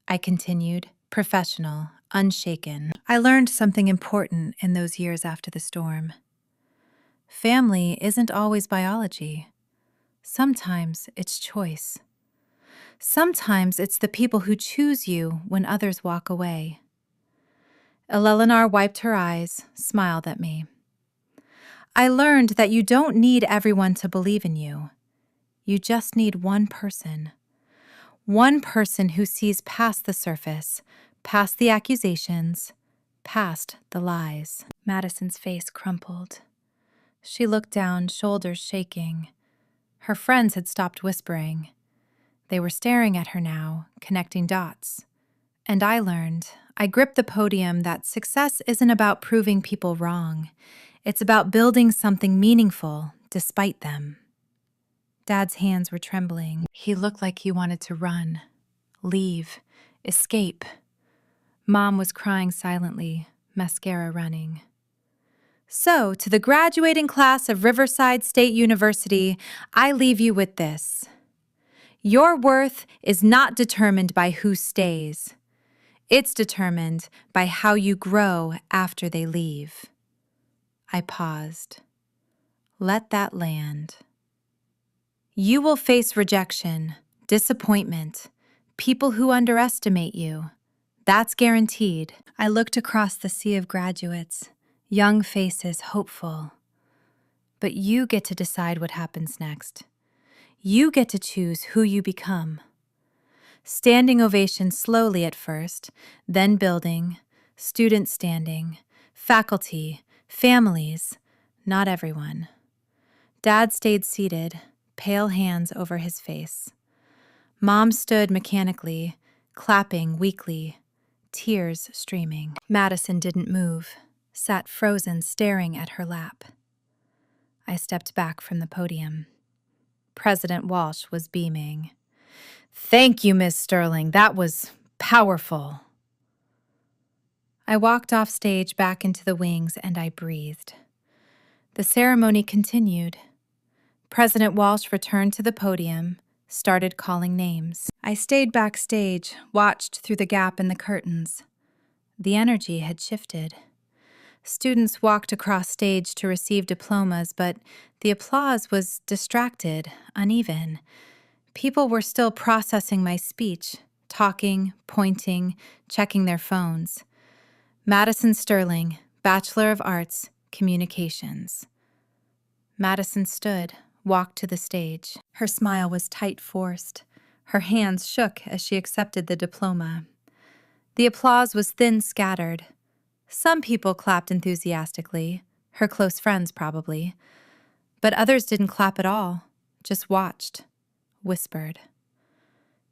I continued, professional, unshaken. I learned something important in those years after the storm. Family isn't always biology. Sometimes it's choice. Sometimes it's the people who choose you when others walk away. Eleanor wiped her eyes, smiled at me. I learned that you don't need everyone to believe in you. You just need one person. One person who sees past the surface, past the accusations, past the lies. Madison's face crumpled. She looked down, shoulders shaking. Her friends had stopped whispering. They were staring at her now, connecting dots. And I learned, I gripped the podium, that success isn't about proving people wrong. It's about building something meaningful despite them. Dad's hands were trembling. He looked like he wanted to run, leave, escape. Mom was crying silently, mascara running. So, to the graduating class of Riverside State University, I leave you with this. Your worth is not determined by who stays. It's determined by how you grow after they leave. I paused. Let that land. You will face rejection, disappointment, people who underestimate you. That's guaranteed. I looked across the sea of graduates, young faces hopeful. But you get to decide what happens next. You get to choose who you become. Standing ovation slowly at first, then building, students standing, faculty, families, not everyone. Dad stayed seated, pale hands over his face. Mom stood mechanically, clapping weakly, tears streaming. Madison didn't move, sat frozen, staring at her lap. I stepped back from the podium. President Walsh was beaming. "Thank you, Miss Sterling. That was powerful." I walked off stage back into the wings and I breathed. The ceremony continued. President Walsh returned to the podium, started calling names. I stayed backstage, watched through the gap in the curtains. The energy had shifted. Students walked across stage to receive diplomas, but the applause was distracted, uneven. People were still processing my speech, talking, pointing, checking their phones. Madison Sterling, Bachelor of Arts, Communications. Madison stood, walked to the stage. Her smile was tight-forced. Her hands shook as she accepted the diploma. The applause was thin scattered. Some people clapped enthusiastically, her close friends probably, but others didn't clap at all, just watched, whispered.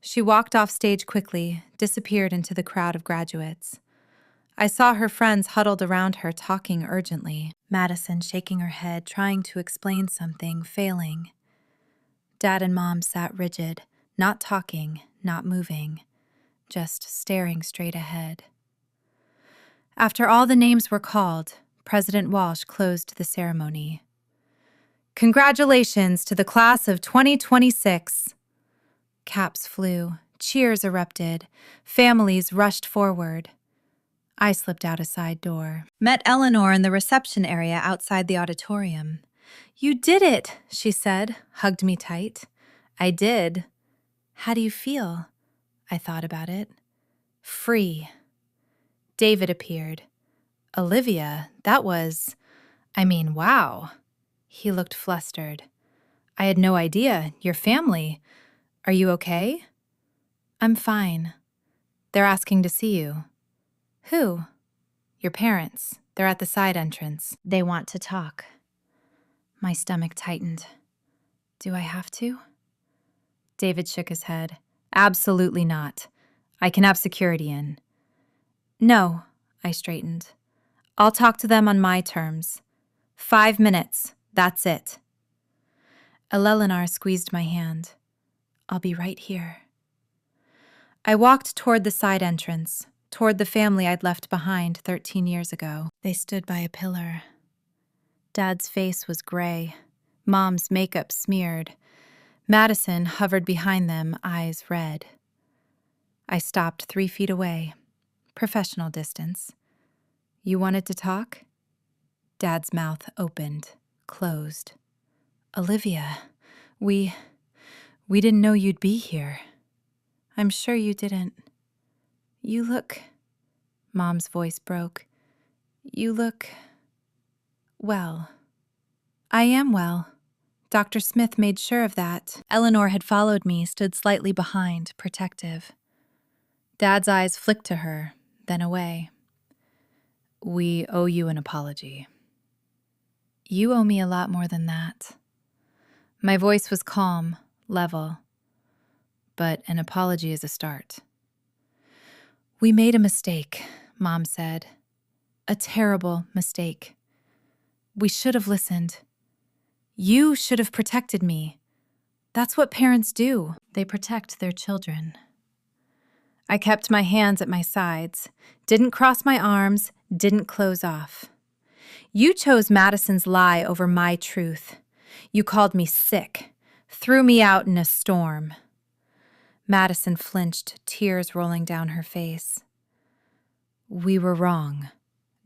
She walked off stage quickly, disappeared into the crowd of graduates. I saw her friends huddled around her, talking urgently. Madison shaking her head, trying to explain something, failing. Dad and Mom sat rigid, not talking, not moving, just staring straight ahead. After all the names were called, President Walsh closed the ceremony. Congratulations to the class of 2026. Caps flew, cheers erupted, families rushed forward. I slipped out a side door. Met Eleanor in the reception area outside the auditorium. You did it, she said, hugged me tight. I did. How do you feel? I thought about it. Free. David appeared. Olivia, that was... wow. He looked flustered. I had no idea. Your family. Are you okay? I'm fine. They're asking to see you. Who? Your parents. They're at the side entrance. They want to talk. My stomach tightened. Do I have to? David shook his head. Absolutely not. I can have security in. No, I straightened. I'll talk to them on my terms. 5 minutes. That's it. Eleanor squeezed my hand. I'll be right here. I walked toward the side entrance, toward the family I'd left behind 13 years ago. They stood by a pillar. Dad's face was gray, Mom's makeup smeared. Madison hovered behind them, eyes red. I stopped 3 feet away. Professional distance. You wanted to talk? Dad's mouth opened, closed. Olivia, we didn't know you'd be here. I'm sure you didn't. You look... Mom's voice broke. You look... well. I am well. Dr. Smith made sure of that. Eleanor had followed me, stood slightly behind, protective. Dad's eyes flicked to her, then away. We owe you an apology. You owe me a lot more than that. My voice was calm, level. But an apology is a start. We made a mistake, Mom said. A terrible mistake. We should have listened. You should have protected me. That's what parents do. They protect their children. I kept my hands at my sides, didn't cross my arms, didn't close off. You chose Madison's lie over my truth. You called me sick, threw me out in a storm. Madison flinched, tears rolling down her face. We were wrong,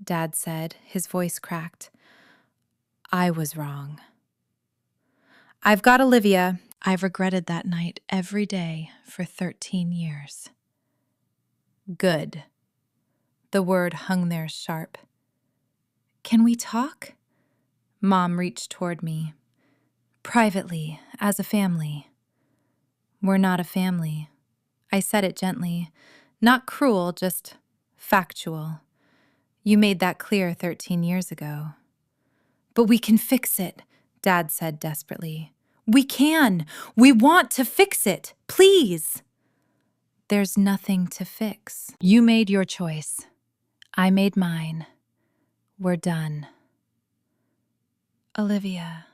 Dad said, his voice cracked. I was wrong. I've got Olivia. I've regretted that night every day for 13 years. Good. The word hung there sharp. Can we talk? Mom reached toward me. Privately, as a family. We're not a family. I said it gently. Not cruel, just factual. You made that clear 13 years ago. But we can fix it, Dad said desperately. We can. We want to fix it. Please. There's nothing to fix. You made your choice. I made mine. We're done. Olivia.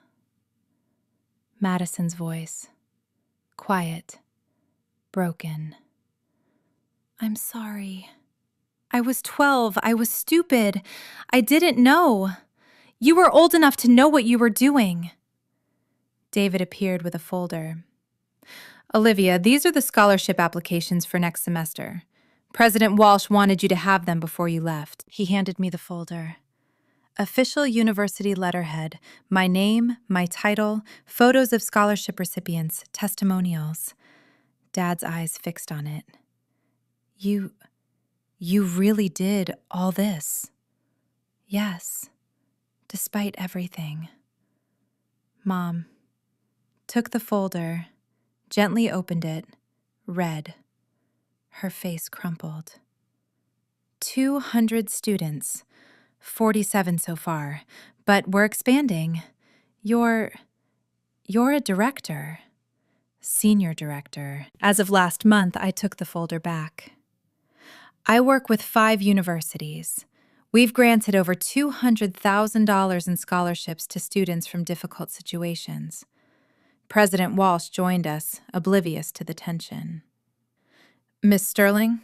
Madison's voice. Quiet. Broken. I'm sorry. I was 12. I was stupid. I didn't know. You were old enough to know what you were doing. David appeared with a folder. Olivia, these are the scholarship applications for next semester. President Walsh wanted you to have them before you left. He handed me the folder. Official university letterhead, my name, my title, photos of scholarship recipients, testimonials. Dad's eyes fixed on it. You really did all this? Yes, despite everything. Mom took the folder, gently opened it, read. Her face crumpled. 200 students, 47 so far, but we're expanding. You're a director, senior director. As of last month, I took the folder back. I work with 5 universities. We've granted over $200,000 in scholarships to students from difficult situations. President Walsh joined us, oblivious to the tension. Miss Sterling,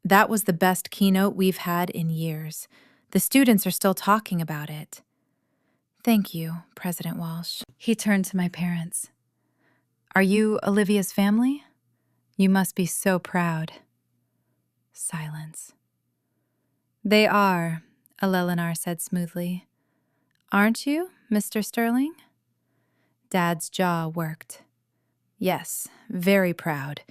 that was the best keynote we've had in years. The students are still talking about it. Thank you, President Walsh. He turned to my parents. Are you Olivia's family? You must be so proud. Silence. They are, Eleanor said smoothly. Aren't you, Mr. Sterling? Dad's jaw worked. Yes, very proud.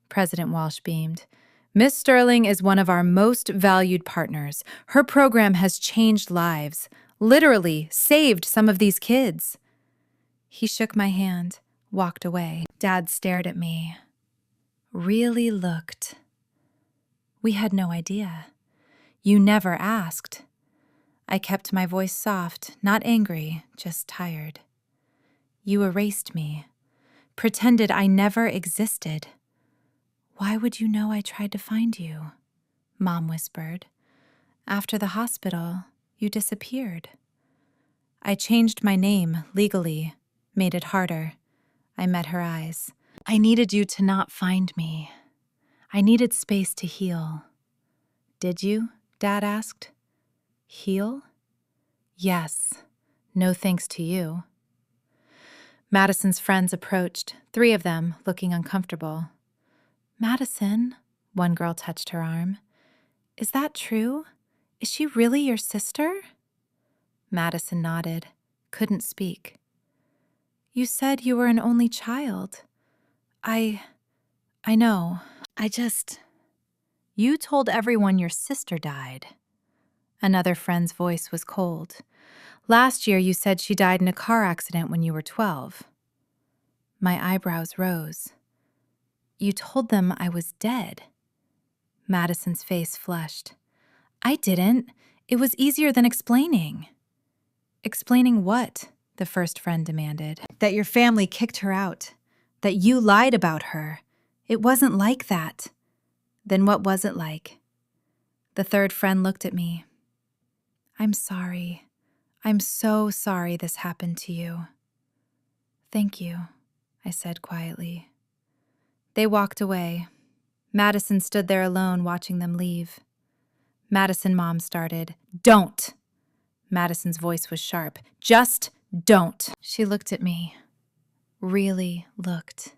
President Walsh beamed. Miss Sterling is one of our most valued partners. Her program has changed lives, literally saved some of these kids. He shook my hand, walked away. Dad stared at me. Really looked. We had no idea. You never asked. I kept my voice soft, not angry, just tired. You erased me, pretended I never existed. Why would you know I tried to find you? Mom whispered. After the hospital, you disappeared. I changed my name legally, made it harder. I met her eyes. I needed you to not find me. I needed space to heal. Did you? Dad asked. Heal? Yes. No thanks to you. Madison's friends approached, 3 of them looking uncomfortable. Madison, one girl touched her arm. Is that true? Is she really your sister? Madison nodded, couldn't speak. You said you were an only child. I know. You told everyone your sister died. Another friend's voice was cold. Last year you said she died in a car accident when you were 12. My eyebrows rose. You told them I was dead. Madison's face flushed. I didn't. It was easier than explaining. Explaining what? The first friend demanded. That your family kicked her out. That you lied about her. It wasn't like that. Then what was it like? The third friend looked at me. I'm sorry. I'm so sorry this happened to you. Thank you, I said quietly. They walked away. Madison stood there alone watching them leave. Madison Mom started, Don't! Madison's voice was sharp. Just don't. She looked at me. Really looked.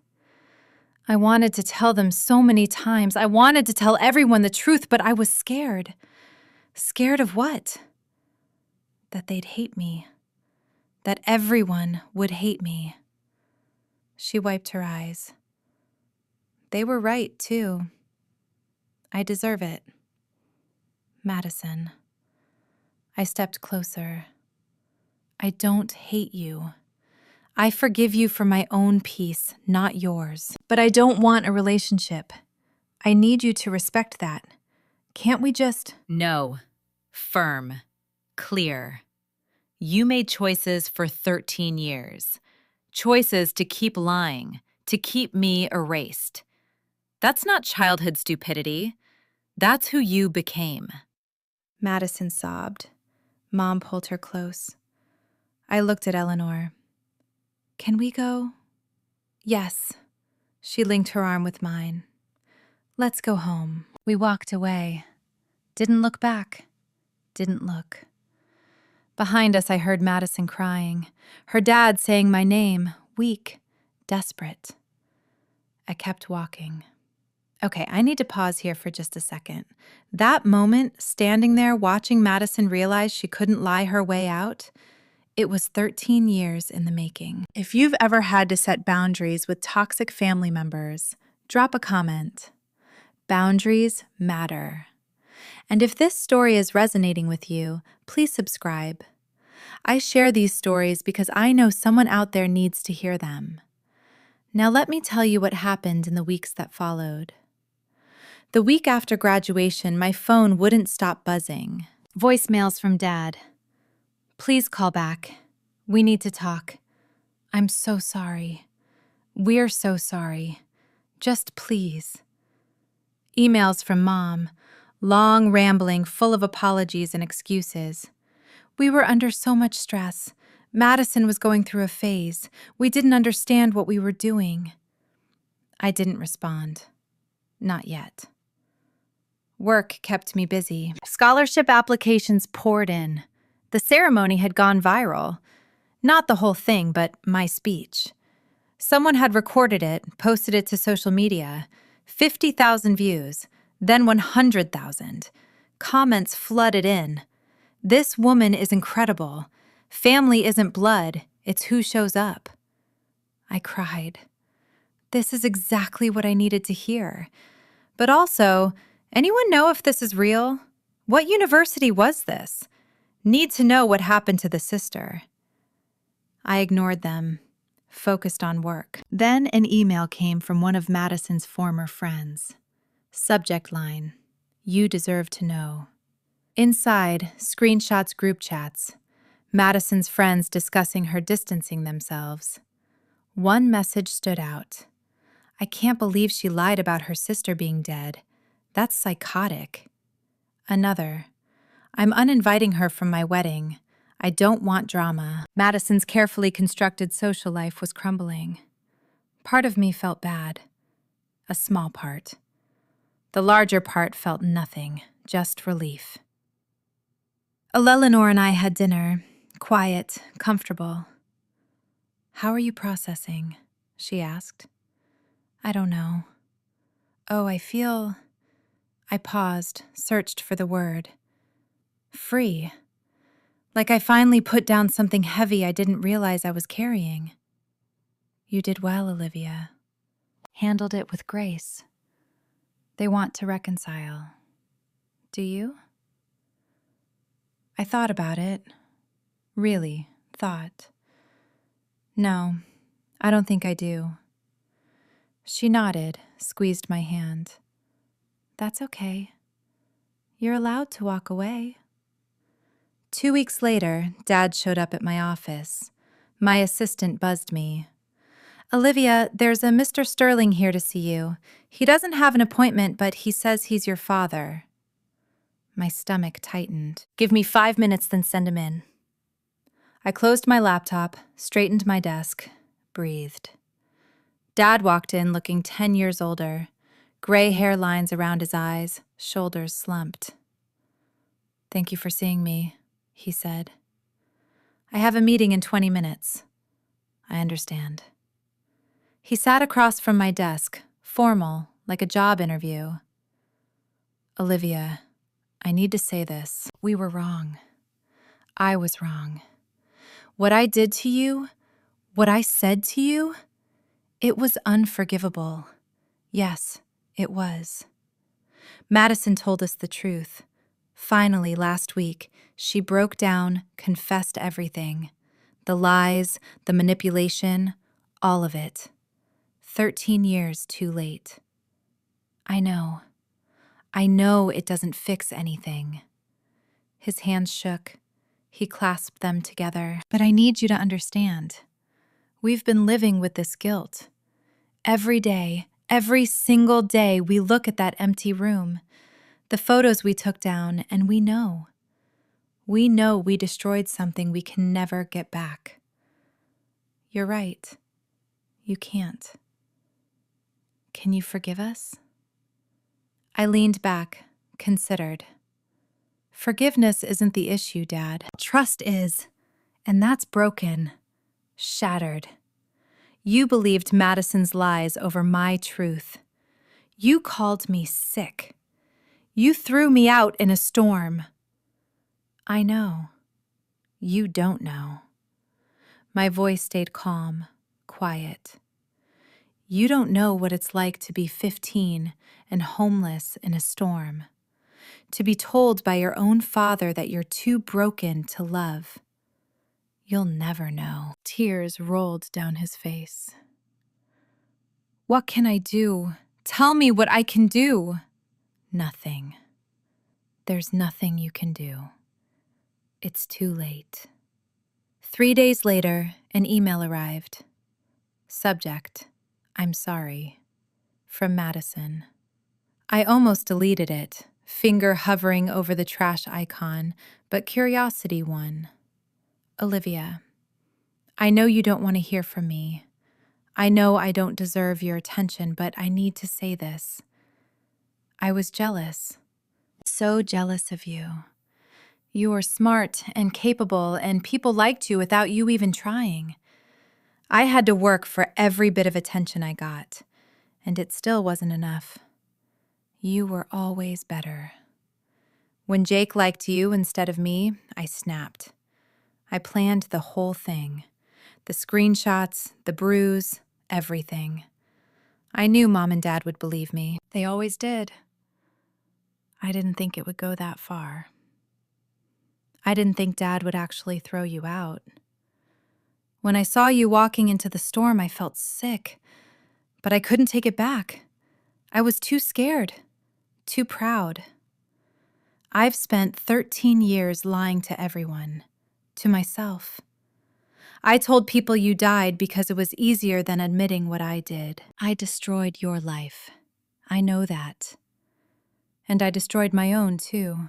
I wanted to tell them so many times. I wanted to tell everyone the truth, but I was scared. Scared of what? That they'd hate me. That everyone would hate me. She wiped her eyes. They were right, too. I deserve it. Madison. I stepped closer. I don't hate you. I forgive you for my own peace, not yours. But I don't want a relationship. I need you to respect that. Can't we just— No. Firm. Clear. You made choices for 13 years. Choices to keep lying, to keep me erased. That's not childhood stupidity. That's who you became. Madison sobbed. Mom pulled her close. I looked at Eleanor. Can we go? Yes. She linked her arm with mine. Let's go home. We walked away. Didn't look back. Didn't look. Behind us, I heard Madison crying. Her dad saying my name, weak, desperate. I kept walking. Okay, I need to pause here for just a second. That moment, standing there watching Madison realize she couldn't lie her way out, it was 13 years in the making. If you've ever had to set boundaries with toxic family members, drop a comment. Boundaries matter. And if this story is resonating with you, please subscribe. I share these stories because I know someone out there needs to hear them. Now let me tell you what happened in the weeks that followed. The week after graduation, my phone wouldn't stop buzzing. Voicemails from Dad. Please call back. We need to talk. I'm so sorry. We're so sorry. Just please. Emails from Mom. Long, rambling, full of apologies and excuses. We were under so much stress. Madison was going through a phase. We didn't understand what we were doing. I didn't respond. Not yet. Work kept me busy. Scholarship applications poured in. The ceremony had gone viral. Not the whole thing, but my speech. Someone had recorded it, posted it to social media. 50,000 views, then 100,000. Comments flooded in. This woman is incredible. Family isn't blood, it's who shows up. I cried. This is exactly what I needed to hear. But also, anyone know if this is real? What university was this? Need to know what happened to the sister. I ignored them, focused on work. Then an email came from one of Madison's former friends. Subject line, "You deserve to know." Inside, screenshots, group chats. Madison's friends discussing her distancing themselves. One message stood out. I can't believe she lied about her sister being dead. That's psychotic. Another. I'm uninviting her from my wedding. I don't want drama. Madison's carefully constructed social life was crumbling. Part of me felt bad. A small part. The larger part felt nothing, just relief. Eleanor and I had dinner. Quiet, comfortable. "How are you processing?" she asked. "I don't know." "Oh, I paused, searched for the word. Free. Like I finally put down something heavy I didn't realize I was carrying. "You did well, Olivia. Handled it with grace. They want to reconcile. Do you?" I thought about it. Really thought. "No, I don't think I do." She nodded, squeezed my hand. "That's okay. You're allowed to walk away." 2 weeks later, Dad showed up at my office. My assistant buzzed me. "Olivia, there's a Mr. Sterling here to see you. He doesn't have an appointment, but he says he's your father." My stomach tightened. "Give me 5 minutes, then send him in." I closed my laptop, straightened my desk, breathed. Dad walked in looking 10 years older, gray hair lines around his eyes, shoulders slumped. "Thank you for seeing me," he said. "I have a meeting in 20 minutes. "I understand." He sat across from my desk, formal, like a job interview. "Olivia, I need to say this. We were wrong. I was wrong. What I did to you, what I said to you, it was unforgivable. Yes, it was. Madison told us the truth. Finally, last week, she broke down, confessed everything. The lies, the manipulation, all of it. 13 years too late. I know it doesn't fix anything." His hands shook. He clasped them together. "But I need you to understand. We've been living with this guilt. Every day, every single day, we look at that empty room, the photos we took down, and we know. We know we destroyed something we can never get back. You're right. You can't. Can you forgive us?" I leaned back, considered. "Forgiveness isn't the issue, Dad. Trust is, and that's broken, shattered. You believed Madison's lies over my truth. You called me sick. You threw me out in a storm. I know. You don't know. My voice stayed calm, quiet. You don't know what it's like to be 15 and homeless in a storm. To be told by your own father that you're too broken to love. You'll never know. Tears rolled down his face. What can I do? Tell me what I can do. Nothing. There's nothing you can do. It's too late. 3 days later, an email arrived. Subject, I'm sorry. From Madison. I almost deleted it, finger hovering over the trash icon, but curiosity won. Olivia, I know you don't want to hear from me. I know I don't deserve your attention, but I need to say this. I was jealous. So jealous of you. You were smart and capable, and people liked you without you even trying. I had to work for every bit of attention I got, and it still wasn't enough. You were always better. When Jake liked you instead of me, I snapped. I planned the whole thing. The screenshots, the bruise, everything. I knew Mom and Dad would believe me. They always did. I didn't think it would go that far. I didn't think Dad would actually throw you out. When I saw you walking into the storm, I felt sick, but I couldn't take it back. I was too scared, too proud. I've spent 13 years lying to everyone, to myself. I told people you died because it was easier than admitting what I did. I destroyed your life. I know that. And I destroyed my own, too.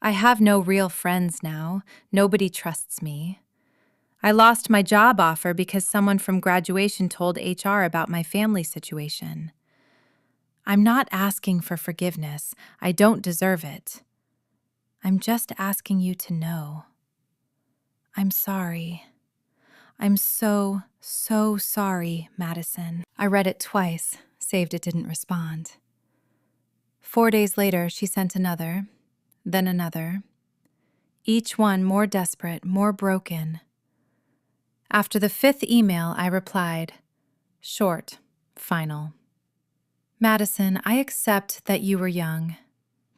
I have no real friends now. Nobody trusts me. I lost my job offer because someone from graduation told HR about my family situation. I'm not asking for forgiveness. I don't deserve it. I'm just asking you to know. I'm sorry. I'm so, so sorry, Madison. I read it twice, saved it didn't respond. 4 days later, she sent another, then another. Each one more desperate, more broken. After the 5th email, I replied, short, final. Madison, I accept that you were young,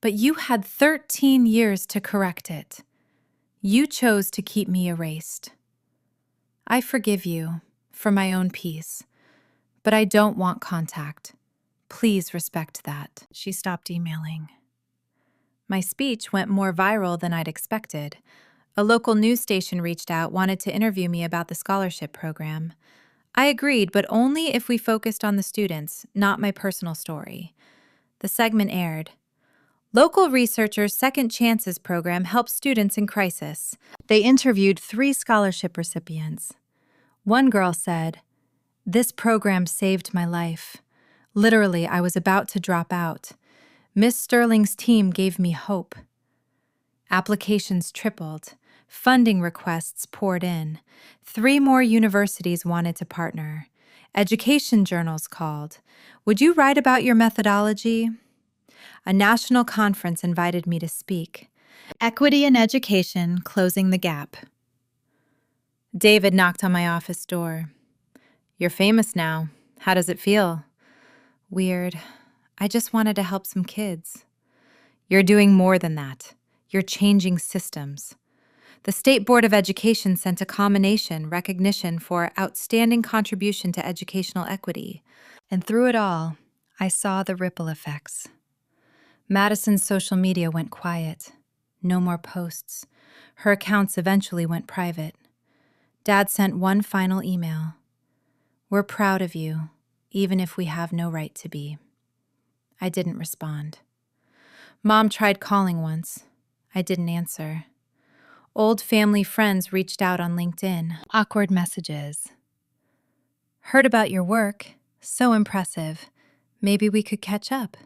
but you had 13 years to correct it. You chose to keep me erased. I forgive you for my own peace, but I don't want contact. Please respect that. She stopped emailing. My speech went more viral than I'd expected. A local news station reached out, wanted to interview me about the scholarship program. I agreed, but only if we focused on the students, not my personal story. The segment aired. Local researchers' Second Chances program helps students in crisis. They interviewed 3 scholarship recipients. One girl said, "This program saved my life. Literally, I was about to drop out. Miss Sterling's team gave me hope." Applications tripled. Funding requests poured in. 3 more universities wanted to partner. Education journals called. "Would you write about your methodology?" A national conference invited me to speak. Equity in Education, Closing the Gap. David knocked on my office door. "You're famous now. How does it feel?" "Weird. I just wanted to help some kids." "You're doing more than that. You're changing systems." The State Board of Education sent a commendation recognition for outstanding contribution to educational equity. And through it all, I saw the ripple effects. Madison's social media went quiet. No more posts. Her accounts eventually went private. Dad sent one final email. "We're proud of you, even if we have no right to be." I didn't respond. Mom tried calling once. I didn't answer. Old family friends reached out on LinkedIn. Awkward messages. "Heard about your work. So impressive. Maybe we could catch up."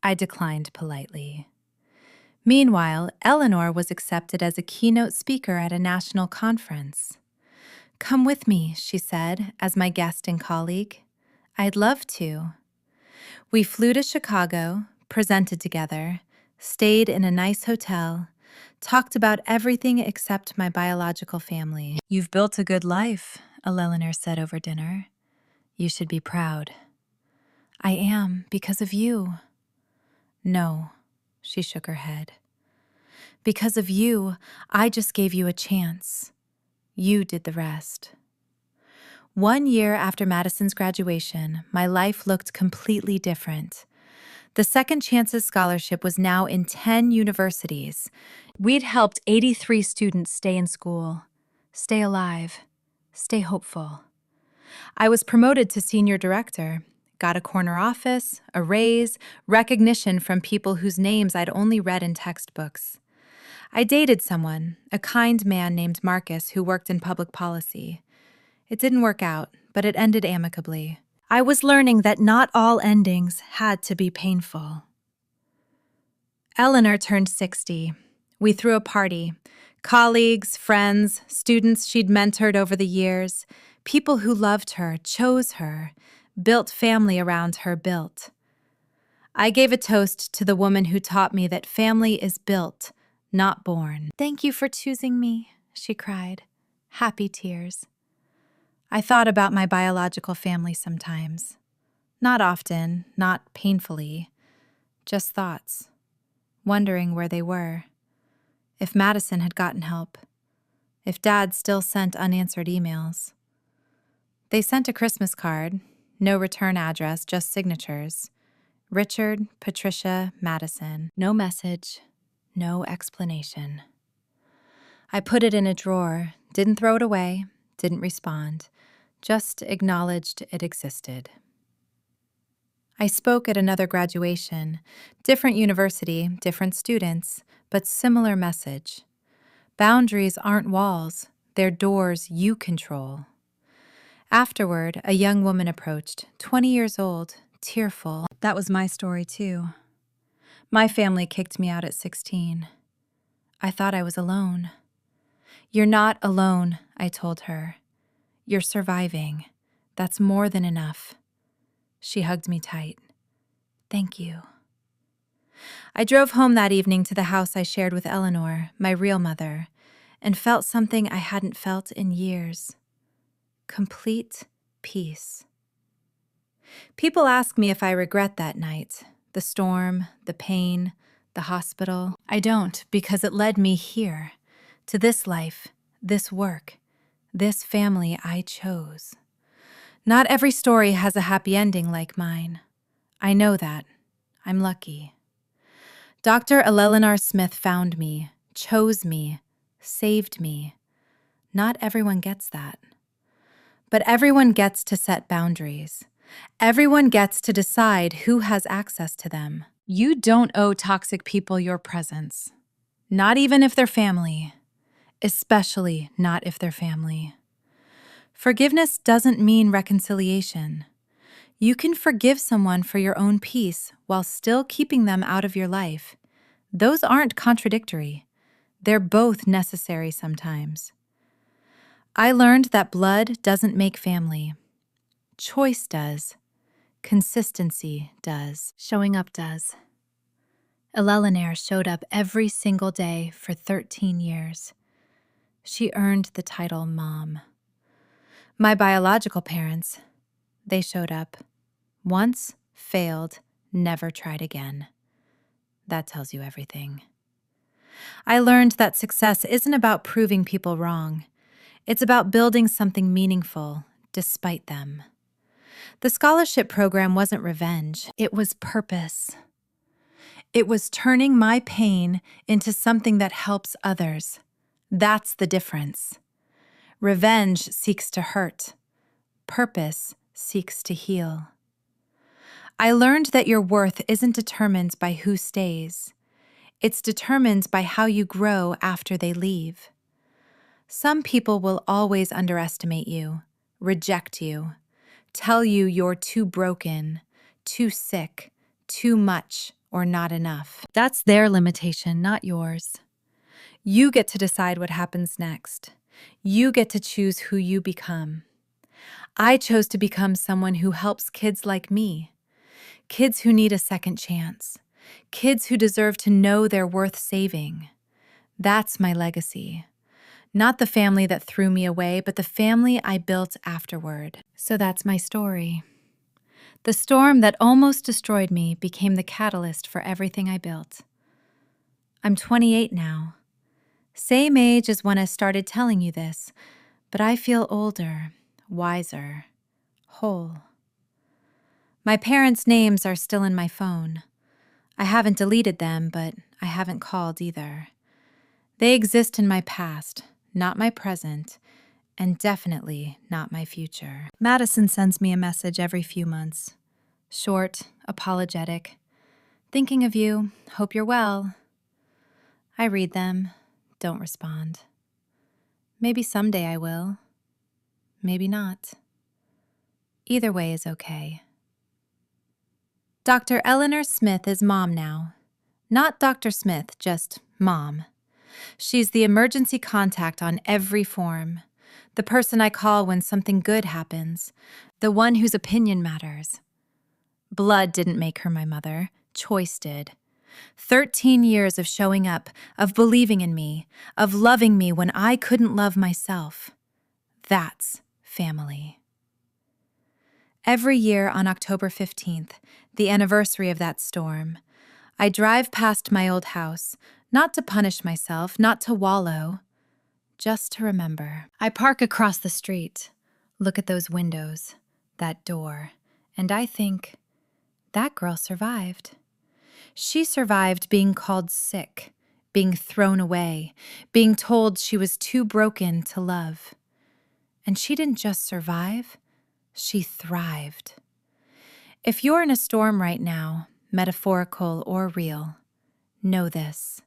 I declined politely. Meanwhile, Eleanor was accepted as a keynote speaker at a national conference. Come with me, she said, as my guest and colleague. I'd love to. We flew to Chicago, presented together, stayed in a nice hotel, talked about everything except my biological family. You've built a good life, Eleanor said over dinner. You should be proud. I am, because of you. No, she shook her head. Because of you, I just gave you a chance. You did the rest. 1 year after Madison's graduation, my life looked completely different. The Second Chances Scholarship was now in 10 universities. We'd helped 83 students stay in school, stay alive, stay hopeful. I was promoted to senior director, got a corner office, a raise, recognition from people whose names I'd only read in textbooks. I dated someone, a kind man named Marcus who worked in public policy. It didn't work out, but it ended amicably. I was learning that not all endings had to be painful. Eleanor turned 60. We threw a party. Colleagues, friends, students she'd mentored over the years, people who loved her, chose her, built family around her, built. I gave a toast to the woman who taught me that family is built, not born. Thank you for choosing me, she cried, happy tears. I thought about my biological family sometimes. Not often, not painfully, just thoughts, wondering where they were. If Madison had gotten help. If Dad still sent unanswered emails. They sent a Christmas card, no return address, just signatures. Richard, Patricia, Madison. No message, no explanation. I put it in a drawer, didn't throw it away, didn't respond, just acknowledged it existed. I spoke at another graduation, different university, different students, but similar message. Boundaries aren't walls, they're doors you control. Afterward, a young woman approached, 20 years old, tearful. That was my story too. My family kicked me out at 16. I thought I was alone. You're not alone, I told her. You're surviving. That's more than enough. She hugged me tight. Thank you. I drove home that evening to the house I shared with Eleanor, my real mother, and felt something I hadn't felt in years. Complete peace. People ask me if I regret that night, the storm, the pain, the hospital. I don't, because it led me here, to this life, this work, this family I chose. Not every story has a happy ending like mine. I know that. I'm lucky. Dr. Eleanor Smith found me, chose me, saved me. Not everyone gets that. But everyone gets to set boundaries. Everyone gets to decide who has access to them. You don't owe toxic people your presence. Not even if they're family. Especially not if they're family. Forgiveness doesn't mean reconciliation. You can forgive someone for your own peace while still keeping them out of your life. Those aren't contradictory. They're both necessary sometimes. I learned that blood doesn't make family. Choice does. Consistency does. Showing up does. Eleanor showed up every single day for 13 years. She earned the title Mom. My biological parents, they showed up. Once, failed, never tried again. That tells you everything. I learned that success isn't about proving people wrong. It's about building something meaningful, despite them. The scholarship program wasn't revenge. It was purpose. It was turning my pain into something that helps others. That's the difference. Revenge seeks to hurt. Purpose seeks to heal. I learned that your worth isn't determined by who stays. It's determined by how you grow after they leave. Some people will always underestimate you, reject you, tell you you're too broken, too sick, too much, or not enough. That's their limitation, not yours. You get to decide what happens next. You get to choose who you become. I chose to become someone who helps kids like me, kids who need a second chance, kids who deserve to know they're worth saving. That's my legacy. Not the family that threw me away, but the family I built afterward. So that's my story. The storm that almost destroyed me became the catalyst for everything I built. I'm 28 now. Same age as when I started telling you this, but I feel older, wiser, whole. My parents' names are still in my phone. I haven't deleted them, but I haven't called either. They exist in my past, not my present, and definitely not my future. Madison sends me a message every few months. Short, apologetic. Thinking of you, hope you're well. I read them, don't respond. Maybe someday I will. Maybe not. Either way is okay. Dr. Eleanor Smith is mom now. Not Dr. Smith, just mom. She's the emergency contact on every form. The person I call when something good happens. The one whose opinion matters. Blood didn't make her my mother. Choice did. 13 years of showing up, of believing in me, of loving me when I couldn't love myself. That's family. Every year on October 15th, the anniversary of that storm, I drive past my old house, not to punish myself, not to wallow, just to remember. I park across the street, look at those windows, that door, and I think, that girl survived. She survived being called sick, being thrown away, being told she was too broken to love. And she didn't just survive, she thrived. If you're in a storm right now, metaphorical or real, know this.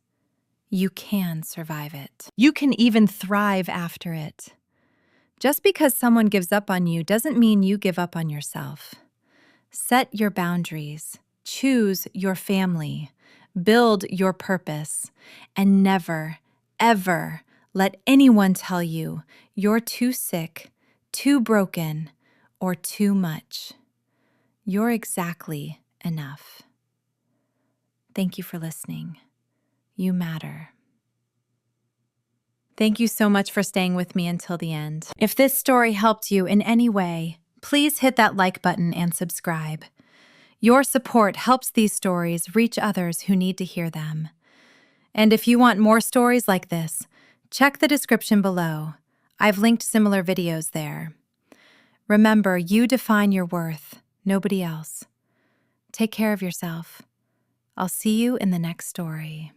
You can survive it. You can even thrive after it. Just because someone gives up on you doesn't mean you give up on yourself. Set your boundaries, choose your family, build your purpose, and never, ever let anyone tell you you're too sick, too broken, or too much. You're exactly enough. Thank you for listening. You matter. Thank you so much for staying with me until the end. If this story helped you in any way, please hit that like button and subscribe. Your support helps these stories reach others who need to hear them. And if you want more stories like this, check the description below. I've linked similar videos there. Remember, you define your worth, nobody else. Take care of yourself. I'll see you in the next story.